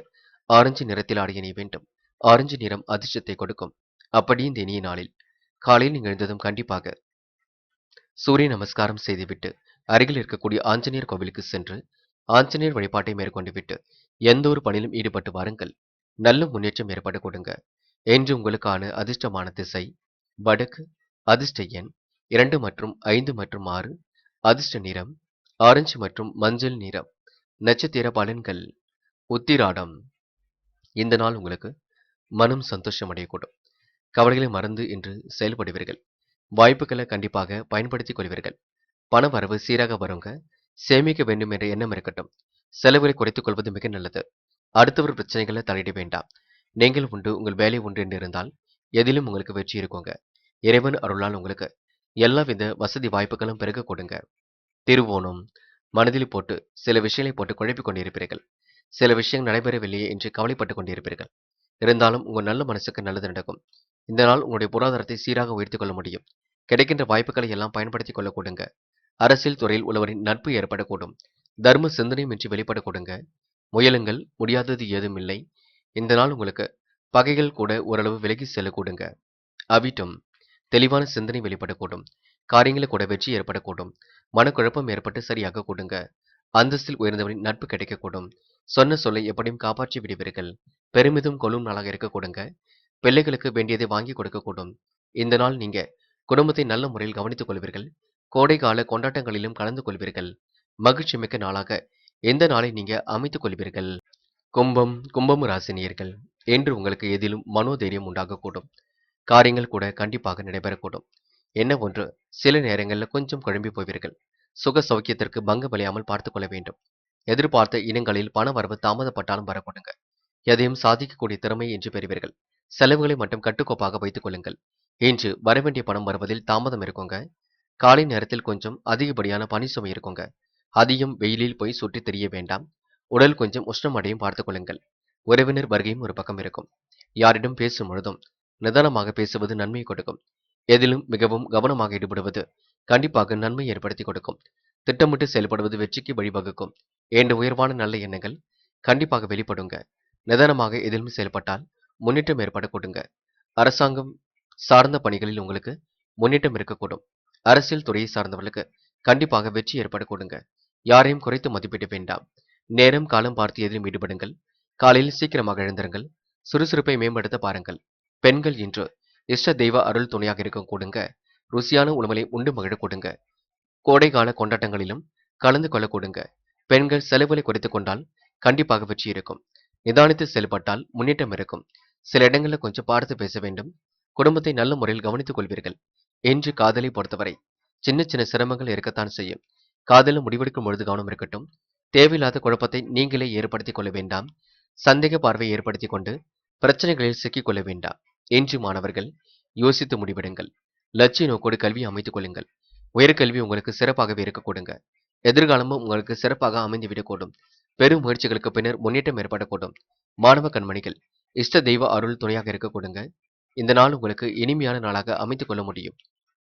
ஆரஞ்சு நிறத்தில் ஆடை அணிய வேண்டும். ஆரஞ்சு நிறம் அதிர்ஷ்டத்தை கொடுக்கும். அப்படி இந்த இனிய நாளில் காலையில் நீங்கள் எழுந்ததும் கண்டிப்பாக சூரிய நமஸ்காரம் செய்துவிட்டு அருகில் இருக்கக்கூடிய ஆஞ்சநேயர் கோவிலுக்கு சென்று ஆஞ்சநேயர் வழிபாட்டை மேற்கொண்டு விட்டு எந்த ஒரு பணியிலும் ஈடுபட்டு வாருங்கள். நல்ல முன்னேற்றம் ஏற்பட கொடுங்க. என்று உங்களுக்கான அதிர்ஷ்டமான திசை வடக்கு. அதிர்ஷ்ட எண் 2 மற்றும் 5 மற்றும் 6. அதிர்ஷ்ட நிறம் ஆரஞ்சு மற்றும் மஞ்சள் நிறம். நட்சத்திர பலன்கள் உத்திராடம். இந்த நாள் உங்களுக்கு மனம் சந்தோஷம் அடையக்கூடும். கவலைகளை மறந்து இன்று செயல்படுவீர்கள். வாய்ப்புகளை கண்டிப்பாக பயன்படுத்திக் கொள்வீர்கள். பண வரவு சீராக வருங்க. சேமிக்க வேண்டும் என்ற எண்ணம் இருக்கட்டும். செலவுகளை குறைத்துக் கொள்வது மிக நல்லது. அடுத்தவர் பிரச்சனைகளை தலையிட வேண்டாம். நீங்கள் உண்டு உங்கள் வேலை உண்டு என்று இருந்தால் எதிலும் உங்களுக்கு வெற்றி இருக்குங்க. இறைவன் அருளால் உங்களுக்கு எல்லாவித வசதி வாய்ப்புகளும் பெருக கொடுங்க. திருவோணம். மனதில் போட்டு சில விஷயங்களை போட்டு குழப்பிக் கொண்டிருப்பீர்கள். சில விஷயங்கள் நடைபெறவில்லையே என்று கவலைப்பட்டுக் கொண்டிருப்பீர்கள். இருந்தாலும் உங்கள் நல்ல மனசுக்கு நல்லது நடக்கும். இந்த நாள் உங்களுடைய பொருளாதாரத்தை சீராக உயர்த்திக் கொள்ள முடியும். கிடைக்கின்ற வாய்ப்புகளை எல்லாம் பயன்படுத்திக் கொள்ள கொடுங்க. அரசியல் துறையில் உள்ளவரின் நட்பு ஏற்படக்கூடும். தர்ம சிந்தனையும் இன்றி வெளிப்பட கொடுங்க. முயலுங்கள். முடியாதது ஏதும் இல்லை. இந்த நாள் உங்களுக்கு பகைகள் கூட ஓரளவு விலகி செல்ல கொடுங்க. அவிட்டம். தெளிவான சிந்தனை வெளிப்படக்கூடும். காரியங்களில் கூட வெற்றி ஏற்படக்கூடும். மனக்குழப்பம் ஏற்பட்டு சரியாக கொடுங்க. அந்தஸ்தில் உயர்ந்தவரின் நட்பு கிடைக்கக்கூடும். சொன்ன சொல்லை எப்படியும் காப்பாற்றி விடுவீர்கள். பெருமிதம் கொள்ளும் நாளாக இருக்க கொடுங்க. பிள்ளைகளுக்கு வேண்டியதை வாங்கி கொடுக்கக்கூடும். இந்த நாள் நீங்க குடும்பத்தை நல்ல முறையில் கவனித்துக் கொள்வீர்கள். கோடை கால கொண்டாட்டங்களிலும் கலந்து கொள்வீர்கள். மகிழ்ச்சி மிக்க நாளாக எந்த நாளை நீங்க அமைத்துக் கொள்வீர்கள். கும்பம் ராசினியர்கள். என்று உங்களுக்கு எதிலும் மனோதைரியம் உண்டாகக்கூடும். காரியங்கள் கூட கண்டிப்பாக நடைபெறக்கூடும். என்ன ஒன்று சில நேரங்களில் கொஞ்சம் குழம்பி போவீர்கள். சுக சௌக்கியத்திற்கு பங்கம் விளையாமல் பார்த்துக் கொள்ள வேண்டும். எதிர்பார்த்த இனங்களில் பண வரவு தாமதப்பட்டாலும் வரக்கூடுங்க. எதையும் சாதிக்கக்கூடிய திறமை என்று பெறுவீர்கள். செலவுகளை மட்டும் கட்டுக்கோப்பாக வைத்துக் கொள்ளுங்கள். இன்று வரவேண்டிய பணம் வருவதில் தாமதம் இருக்குங்க. காலை நேரத்தில் கொஞ்சம் அதிகப்படியான பணி சுமை இருக்குங்க. அதிகம் வெயிலில் போய் சுற்றி தெரிய வேண்டாம். உடல் கொஞ்சம் உஷ்ணமடையும் பார்த்துக் கொள்ளுங்கள். உறவினர் வருகையும் ஒரு பக்கம் இருக்கும். யாரிடம் பேசும் பொழுதும் நிதானமாக பேசுவது நன்மை கொடுக்கும். எதிலும் மிகவும் கவனமாக ஈடுபடுவது கண்டிப்பாக நன்மை ஏற்படுத்தி கொடுக்கும். திட்டமிட்டு செயல்படுவது வெற்றிக்கு வழிவகுக்கும். என்ற உயர்வான நல்ல எண்ணங்கள் கண்டிப்பாக வெளிப்படுங்க. நிதானமாக எதிலும் செயல்பட்டால் முன்னேற்றம் ஏற்பட கொடுங்க. அரசாங்கம் சார்ந்த பணிகளில் உங்களுக்கு முன்னேற்றம் இருக்கக்கூடும். அரசியல் துறையை சார்ந்தவர்களுக்கு கண்டிப்பாக வெற்றி ஏற்பட கொடுங்க. யாரையும் குறைத்து மதிப்பிட வேண்டாம். நேரம் காலம் பார்த்து எதிலும் ஈடுபடுங்கள். காலையில் சீக்கிரமாக எழுந்திருங்கள். சுறுசுறுப்பை மேம்படுத்த பாருங்கள். பெண்கள் இன்று இஷ்ட தெய்வ அருள் துணையாக இருக்க கொடுங்க. ருசியான உணவுகளை உண்டு மகிழ கொடுங்க. கோடை கால கொண்டாட்டங்களிலும் கலந்து கொள்ள கொடுங்க. பெண்கள் செலவுகளை குறைத்துக் கொண்டால் கண்டிப்பாக வெற்றி இருக்கும். நிதானித்து செயல்பட்டால் முன்னேற்றம் இருக்கும். சில இடங்களில் கொஞ்சம் பார்த்து பேச வேண்டும். குடும்பத்தை நல்ல முறையில் கவனித்துக் கொள்வீர்கள். என்று காதலை பொறுத்தவரை சின்ன சின்ன சிரமங்கள் இருக்கத்தான் செய்யும். காதலில் முடிவெடுக்கும் பொழுது கவனம் இருக்கட்டும். தேவையில்லாத குழப்பத்தை நீங்களே ஏற்படுத்திக் கொள்ள வேண்டாம். சந்தேக பார்வை ஏற்படுத்திக் கொண்டு பிரச்சனைகளில் சிக்கிக் கொள்ள வேண்டாம். என்று மாணவர்கள் யோசித்து முடிவெடுங்கள். லட்சிய நோக்கோடு கல்வியை அமைத்துக் கொள்ளுங்கள். உயர்கல்வி உங்களுக்கு சிறப்பாகவே இருக்க கொடுங்க. எதிர்காலமும் உங்களுக்கு சிறப்பாக அமைந்துவிடக்கூடும். பெரும் முயற்சிகளுக்கு பின்னர் முன்னேற்றம் ஏற்படக்கூடும். மாணவ கண்மணிகள் இஷ்ட தெய்வ அருள் துணையாக இருக்க கொடுங்க. இந்த நாள் உங்களுக்கு இனிமையான நாளாக அமைத்துக் கொள்ள முடியும்.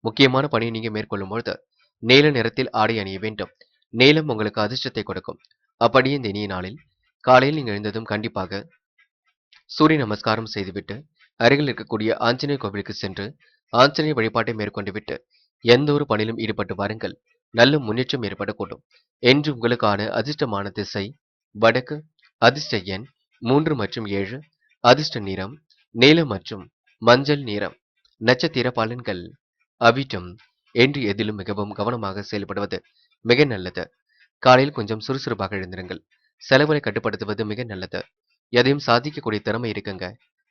முக்கியமான பணியை நீங்க மேற்கொள்ளும் பொழுது நீல நிறத்தில் ஆடை அணிய வேண்டும். நீலம் உங்களுக்கு அதிர்ஷ்டத்தை கொடுக்கும். அப்படியே இந்த இனிய நாளில் காலையில் நீங்க எழுந்ததும் கண்டிப்பாக சூரிய நமஸ்காரம் செய்துவிட்டு அருகில் இருக்கக்கூடிய ஆஞ்சநேயர் கோவிலுக்கு சென்று ஆஞ்சநேயர் வழிபாட்டை மேற்கொண்டு விட்டு எந்த ஒரு பணியிலும் ஈடுபட்டு வாருங்கள். நல்ல முன்னேற்றம் ஏற்படக்கூடும். என்று உங்களுக்கான அதிர்ஷ்டமான திசை வடக்கு, அதிர்ஷ்ட எண் 3 மற்றும் 7, அதிர்ஷ்ட நிறம் நீலம் மற்றும் மஞ்சள் நிறம். நட்சத்திர பலன்கள். அவிட்டம். என்று எதிலும் மிகவும் கவனமாக செயல்படுவது மிக நல்லது. காலையில் கொஞ்சம் சுறுசுறுப்பாக எழுந்திருங்கள். செலவுகளை கட்டுப்படுத்துவது மிக நல்லது. எதையும் சாதிக்கக்கூடிய திறமை இருக்குங்க.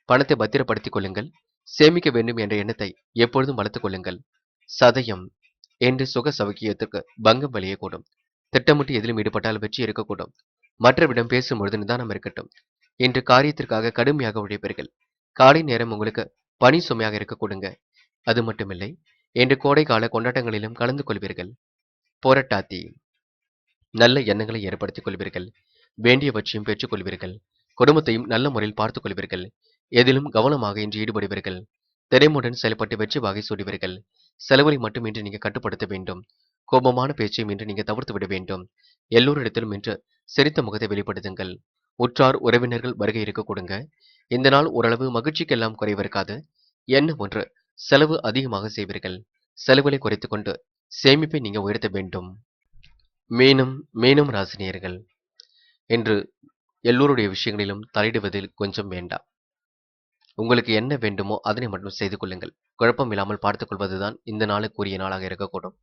பணத்தை பத்திரப்படுத்திக் கொள்ளுங்கள். சேமிக்க வேண்டும் என்ற எண்ணத்தை எப்பொழுதும் வளர்த்துக் கொள்ளுங்கள். சதயம். என்று சுக சௌக்கியத்திற்கு பங்கம் விளையக்கூடும். திட்டமிட்டு எதிலும் ஈடுபட்டால் வெற்றி இருக்கக்கூடும். மற்றவரிடம் பேசும்பொழுது நிதானம் இருக்கட்டும். இன்று காரியத்திற்காக கடுமையாக உழைப்பீர்கள். காலை நேரம் உங்களுக்கு பணி சுமையாக இருக்கக்கூடுங்க. அது மட்டுமில்லை, இன்று கோடை கால கொண்டாட்டங்களிலும் கலந்து கொள்வீர்கள். போராட்டாத்தி. நல்ல எண்ணங்களை ஏற்படுத்திக் கொள்வீர்கள். வேண்டியவற்றையும் பெற்றுக் கொள்வீர்கள். குடும்பத்தையும் நல்ல முறையில் பார்த்துக் கொள்வீர்கள். எதிலும் கவனமாக இன்று ஈடுபடுவீர்கள். திறமுடன் செயல்பட்டு வெற்றி வாகை சூடுவீர்கள். செலவுகளை மட்டும் இன்று நீங்க கட்டுப்படுத்த வேண்டும். கோபமான பேச்சையும் இன்று நீங்க தவிர்த்து விட வேண்டும். எல்லோரிடத்திலும் இன்று சிரித்த முகத்தை வெளிப்படுத்துங்கள். உற்றார் உறவினர்கள் வருகை இருக்க கொடுங்க. இந்த நாள் ஓரளவு மகிழ்ச்சிக்கெல்லாம் குறைவு இருக்காது. என்ன ஒன்று, செலவு அதிகமாக செய்வீர்கள். செலவுகளை குறைத்துக் கொண்டு சேமிப்பை நீங்க உயர்த்த வேண்டும். மீனம் மீனம் ராசினியர்கள். என்று எல்லோருடைய விஷயங்களிலும் தலையிடுவதில் கொஞ்சம் வேண்டாம். உங்களுக்கு என்ன வேண்டுமோ அதனை மட்டும் செய்து கொள்ளுங்கள். குழப்பம் இல்லாமல் பார்த்துக் கொள்வதுதான் இந்த நாளுக்குரிய நாளாக இருக்கக்கூடும்.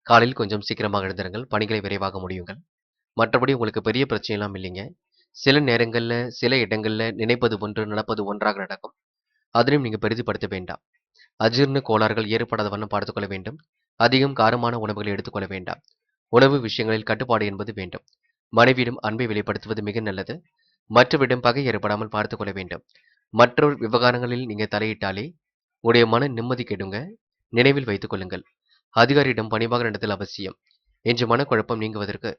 காலையில் கொஞ்சம் சீக்கிரமாக எழுந்திருங்கள். பணிகளை விரைவாக முடியுங்கள். மற்றபடி உங்களுக்கு பெரிய பிரச்சனை எல்லாம் இல்லைங்க. சில நேரங்கள்ல, சில இடங்கள்ல நினைப்பது ஒன்று, நடப்பது ஒன்றாக நடக்கும். அதனையும் நீங்க பெரிதுபடுத்த வேண்டாம். அஜீரண கோளாறுகள் ஏற்படாத வண்ணம் பார்த்துக் கொள்ள வேண்டும். அதிகம் காரமான உணவுகளை எடுத்துக்கொள்ள வேண்டாம். உணவு விஷயங்களில் கட்டுப்பாடு என்பது வேண்டும். மனைவியிடம் அன்பை வெளிப்படுத்துவது மிக நல்லது. மற்றவரிடம் பகை ஏற்படாமல் பார்த்துக் கொள்ள வேண்டும். மற்றொரு விவகாரங்களில் நீங்க தலையிட்டாலே உடைய மன நிம்மதி கெடுங்க. நினைவில் வைத்துக் கொள்ளுங்கள். அதிகாரியிடம் பணிவாக நடத்தல் அவசியம். இன்று மனக்குழப்பம் நீங்குவதற்கு,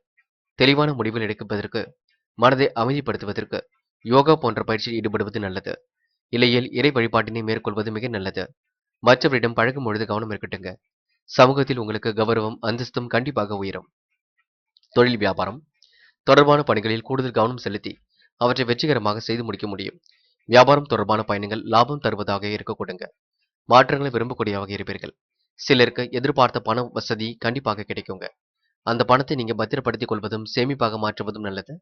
தெளிவான முடிவுகள் எடுப்பதற்கு, மனதை அமைதிப்படுத்துவதற்கு யோகா போன்ற பயிற்சியில் ஈடுபடுவது நல்லது. இல்லையேல் இறை வழிபாட்டினை மேற்கொள்வது மிக நல்லது. மற்றவரிடம் பழகும் பொழுது கவனம் இருக்கட்டுங்க. சமூகத்தில் உங்களுக்கு கௌரவம், அந்தஸ்தும் கண்டிப்பாக உயரும். தொழில் வியாபாரம் தொடர்பான பணிகளில் கூடுதல் கவனம் செலுத்தி அவற்றை வெற்றிகரமாக செய்து முடிக்க முடியும். வியாபாரம் தொடர்பான பயணங்கள் லாபம் தருவதாக இருக்க கொடுங்க. மாற்றங்களை விரும்பக்கூடியவாக இருப்பீர்கள். சிலருக்கு எதிர்பார்த்த பண வசதி கண்டிப்பாக கிடைக்குங்க. அந்த பணத்தை நீங்க பத்திரப்படுத்திக் கொள்வதும் சேமிப்பாக மாற்றுவதும் நல்லது.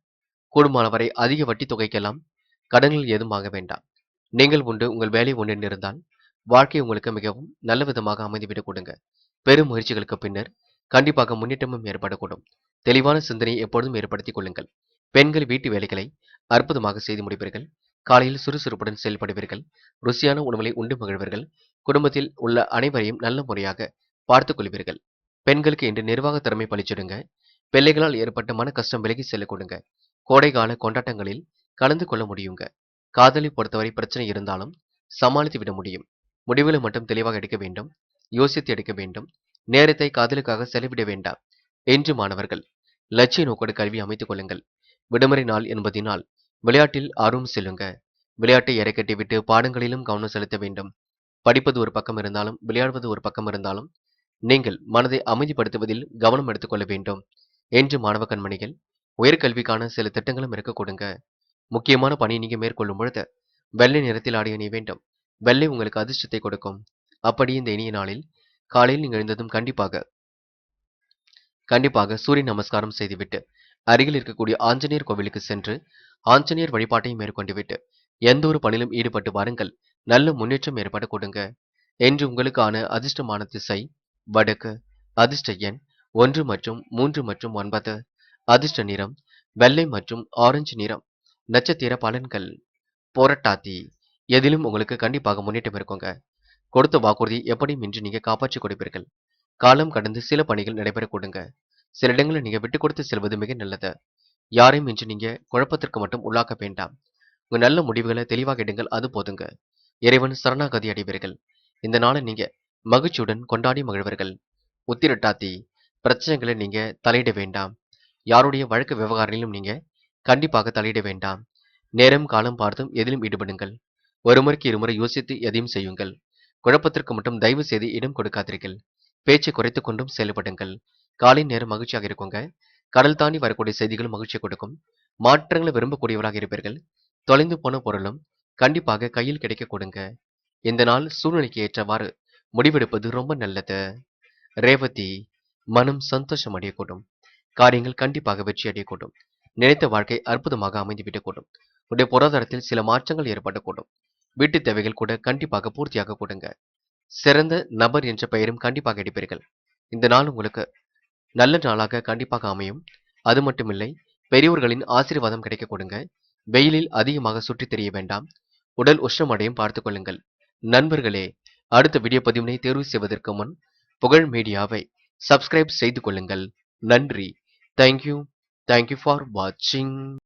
கூடுமானவரை அதிக வட்டி தொகைக்கெல்லாம் கடன்கள் ஏதும் வாங்க வேண்டாம். நீங்கள் உண்டு, உங்கள் வேலை உண்டு இருந்தால் வாழ்க்கை உங்களுக்கு மிகவும் நல்ல விதமாக அமைந்துவிடக் கொடுங்க. பெரும் முயற்சிகளுக்கு பின்னர் கண்டிப்பாக முன்னேற்றமும் ஏற்படக்கூடும். தெளிவான சிந்தனையை எப்பொழுதும் ஏற்படுத்திக் கொள்ளுங்கள். பெண்கள் வீட்டு வேலைகளை அற்புதமாக செய்து முடிப்பீர்கள். காலையில் சுறுசுறுப்புடன் செயல்படுவீர்கள். ருசியான உணவுகளை உண்டு மகிழ்வீர்கள். குடும்பத்தில் உள்ள அனைவரையும் நல்ல முறையாக பார்த்துக் கொள்வீர்கள். பெண்களுக்கு இன்று நிர்வாக திறமை பளிச்சிடுங்க. பிள்ளைகளால் ஏற்பட்ட மன கஷ்டம் விலகி செல்ல கொடுங்க. கோடைகால கொண்டாட்டங்களில் கலந்து கொள்ள முடியுங்க. காதலை பொறுத்தவரை பிரச்சனை இருந்தாலும் சமாளித்து விட முடியும். முடிவுகளை மட்டும் தெளிவாக எடுக்க வேண்டும். யோசித்து எடுக்க வேண்டும். நேரத்தை காதலுக்காக செலவிட வேண்டாம். என்று மாணவர்கள் லட்சிய நோக்கோடு கல்வி அமைத்துக் கொள்ளுங்கள். விடுமுறை நாள் என்பதினால் விளையாட்டில் ஆர்வம் செல்லுங்க. விளையாட்டை இறக்கட்டி விட்டு பாடங்களிலும் கவனம் செலுத்த வேண்டும். படிப்பது ஒரு பக்கம் இருந்தாலும், விளையாடுவது ஒரு பக்கம் இருந்தாலும், நீங்கள் மனதை அமைதிப்படுத்துவதில் கவனம் எடுத்துக்கொள்ள வேண்டும். என்று மாணவ கண்மணிகள் உயர்கல்விக்கான சில திட்டங்களும் இருக்க கொடுங்க. முக்கியமான பணி நீங்க மேற்கொள்ளும் பொழுது வெள்ளை நிறத்தில் ஆடை அணிய வேண்டும். வெள்ளை உங்களுக்கு அதிர்ஷ்டத்தை கொடுக்கும். அப்படி இந்த இனிய நாளில் காலையில் நீங்கள் எழுந்ததும் கண்டிப்பாக சூரிய நமஸ்காரம் செய்துவிட்டு அருகில் இருக்கக்கூடிய ஆஞ்சநேயர் கோவிலுக்கு சென்று ஆஞ்சநேயர் வழிபாட்டையும் மேற்கொண்டு விட்டு எந்த ஒரு பணியிலும் ஈடுபட்டு வாருங்கள். நல்ல முன்னேற்றம் ஏற்பட கொடுங்க. என்று உங்களுக்கான அதிர்ஷ்டமான திசை வடக்கு, அதிர்ஷ்ட எண் 1 மற்றும் 3 மற்றும் 9, அதிர்ஷ்ட நிறம் வெள்ளை மற்றும் ஆரஞ்சு நிறம். நட்சத்திர பலன்கள். போராட்டாத்தி. எதிலும் உங்களுக்கு கண்டிப்பாக முன்னேற்றம் இருக்குங்க. கொடுத்த வாக்குறுதி எப்படியும் இன்று நீங்க காப்பாற்றி கொடுப்பீர்கள். காலம் கடந்து சில பணிகள் நடைபெற கொடுங்க. சில இடங்களில் நீங்க விட்டு கொடுத்து செல்வது மிக நல்லது. யாரையும் இன்று நீங்க குழப்பத்திற்கு மட்டும் உள்ளாக்க வேண்டாம். உங்க நல்ல முடிவுகளை தெளிவாக எடுங்கள், அது போதுங்க. இறைவன் சரணாகதி அடைவீர்கள். இந்த நாளை நீங்க மகிழ்ச்சியுடன் கொண்டாடி மகிழ்வீர்கள். உத்திரட்டாத்தி. பிரச்சனைகளை நீங்க தலையிட வேண்டாம். யாருடைய வழக்கு விவகாரங்களிலும் நீங்க கண்டிப்பாக தலையிட வேண்டாம். நேரம் காலம் பார்த்தும் எதிலும் ஈடுபடுங்கள். ஒருமுறைக்கு இருமுறை யோசித்து எதையும் செய்யுங்கள். குழப்பத்திற்கு மட்டும் தயவு செய்து இடம் கொடுக்காதீர்கள். பேச்சை குறைத்துக் கொண்டும் செயல்படுங்கள். காலை நேரம் மகிழ்ச்சியாக இருக்குங்க. கடல் தாண்டி வரக்கூடிய செய்திகள் மகிழ்ச்சி கொடுக்கும். மாற்றங்களை விரும்பக்கூடியவராக இருப்பீர்கள். தொலைந்து போன பொருளும் கண்டிப்பாக கையில் கிடைக்க கொடுங்க. இந்த நாள் சூழ்நிலைக்கு ஏற்றவாறு முடிவெடுப்பது ரொம்ப நல்லது. ரேவதி. மனம் சந்தோஷம் அடையக்கூடும். காரியங்கள் கண்டிப்பாக வெற்றி அடையக்கூடும். நினைத்த வாழ்க்கை அற்புதமாக அமைந்துவிடக்கூடும். உடைய பொருளாதாரத்தில் சில மாற்றங்கள் ஏற்படக்கூடும். வீட்டு தேவைகள் கூட கண்டிப்பாக பூர்த்தியாக கூடுங்க. சிறந்த நபர் என்ற பெயரும் கண்டிப்பாக எடுப்பீர்கள். இந்த நாள் உங்களுக்கு நல்ல நாளாக கண்டிப்பாக அமையும். அது மட்டுமில்லை, பெரியோர்களின் ஆசீர்வாதம் கிடைக்க கொடுங்க. வெயிலில் அதிகமாக சுற்றித் திரிய வேண்டாம். உடல் உஷ்ணமடையும் பார்த்துக் கொள்ளுங்கள். நண்பர்களே, அடுத்த வீடியோ பதிவினை தேர்வு செய்வதற்கு முன் புகழ் மீடியாவை சப்ஸ்கிரைப் செய்து கொள்ளுங்கள். நன்றி. தேங்க்யூ. தேங்க்யூ ஃபார் வாட்சிங்.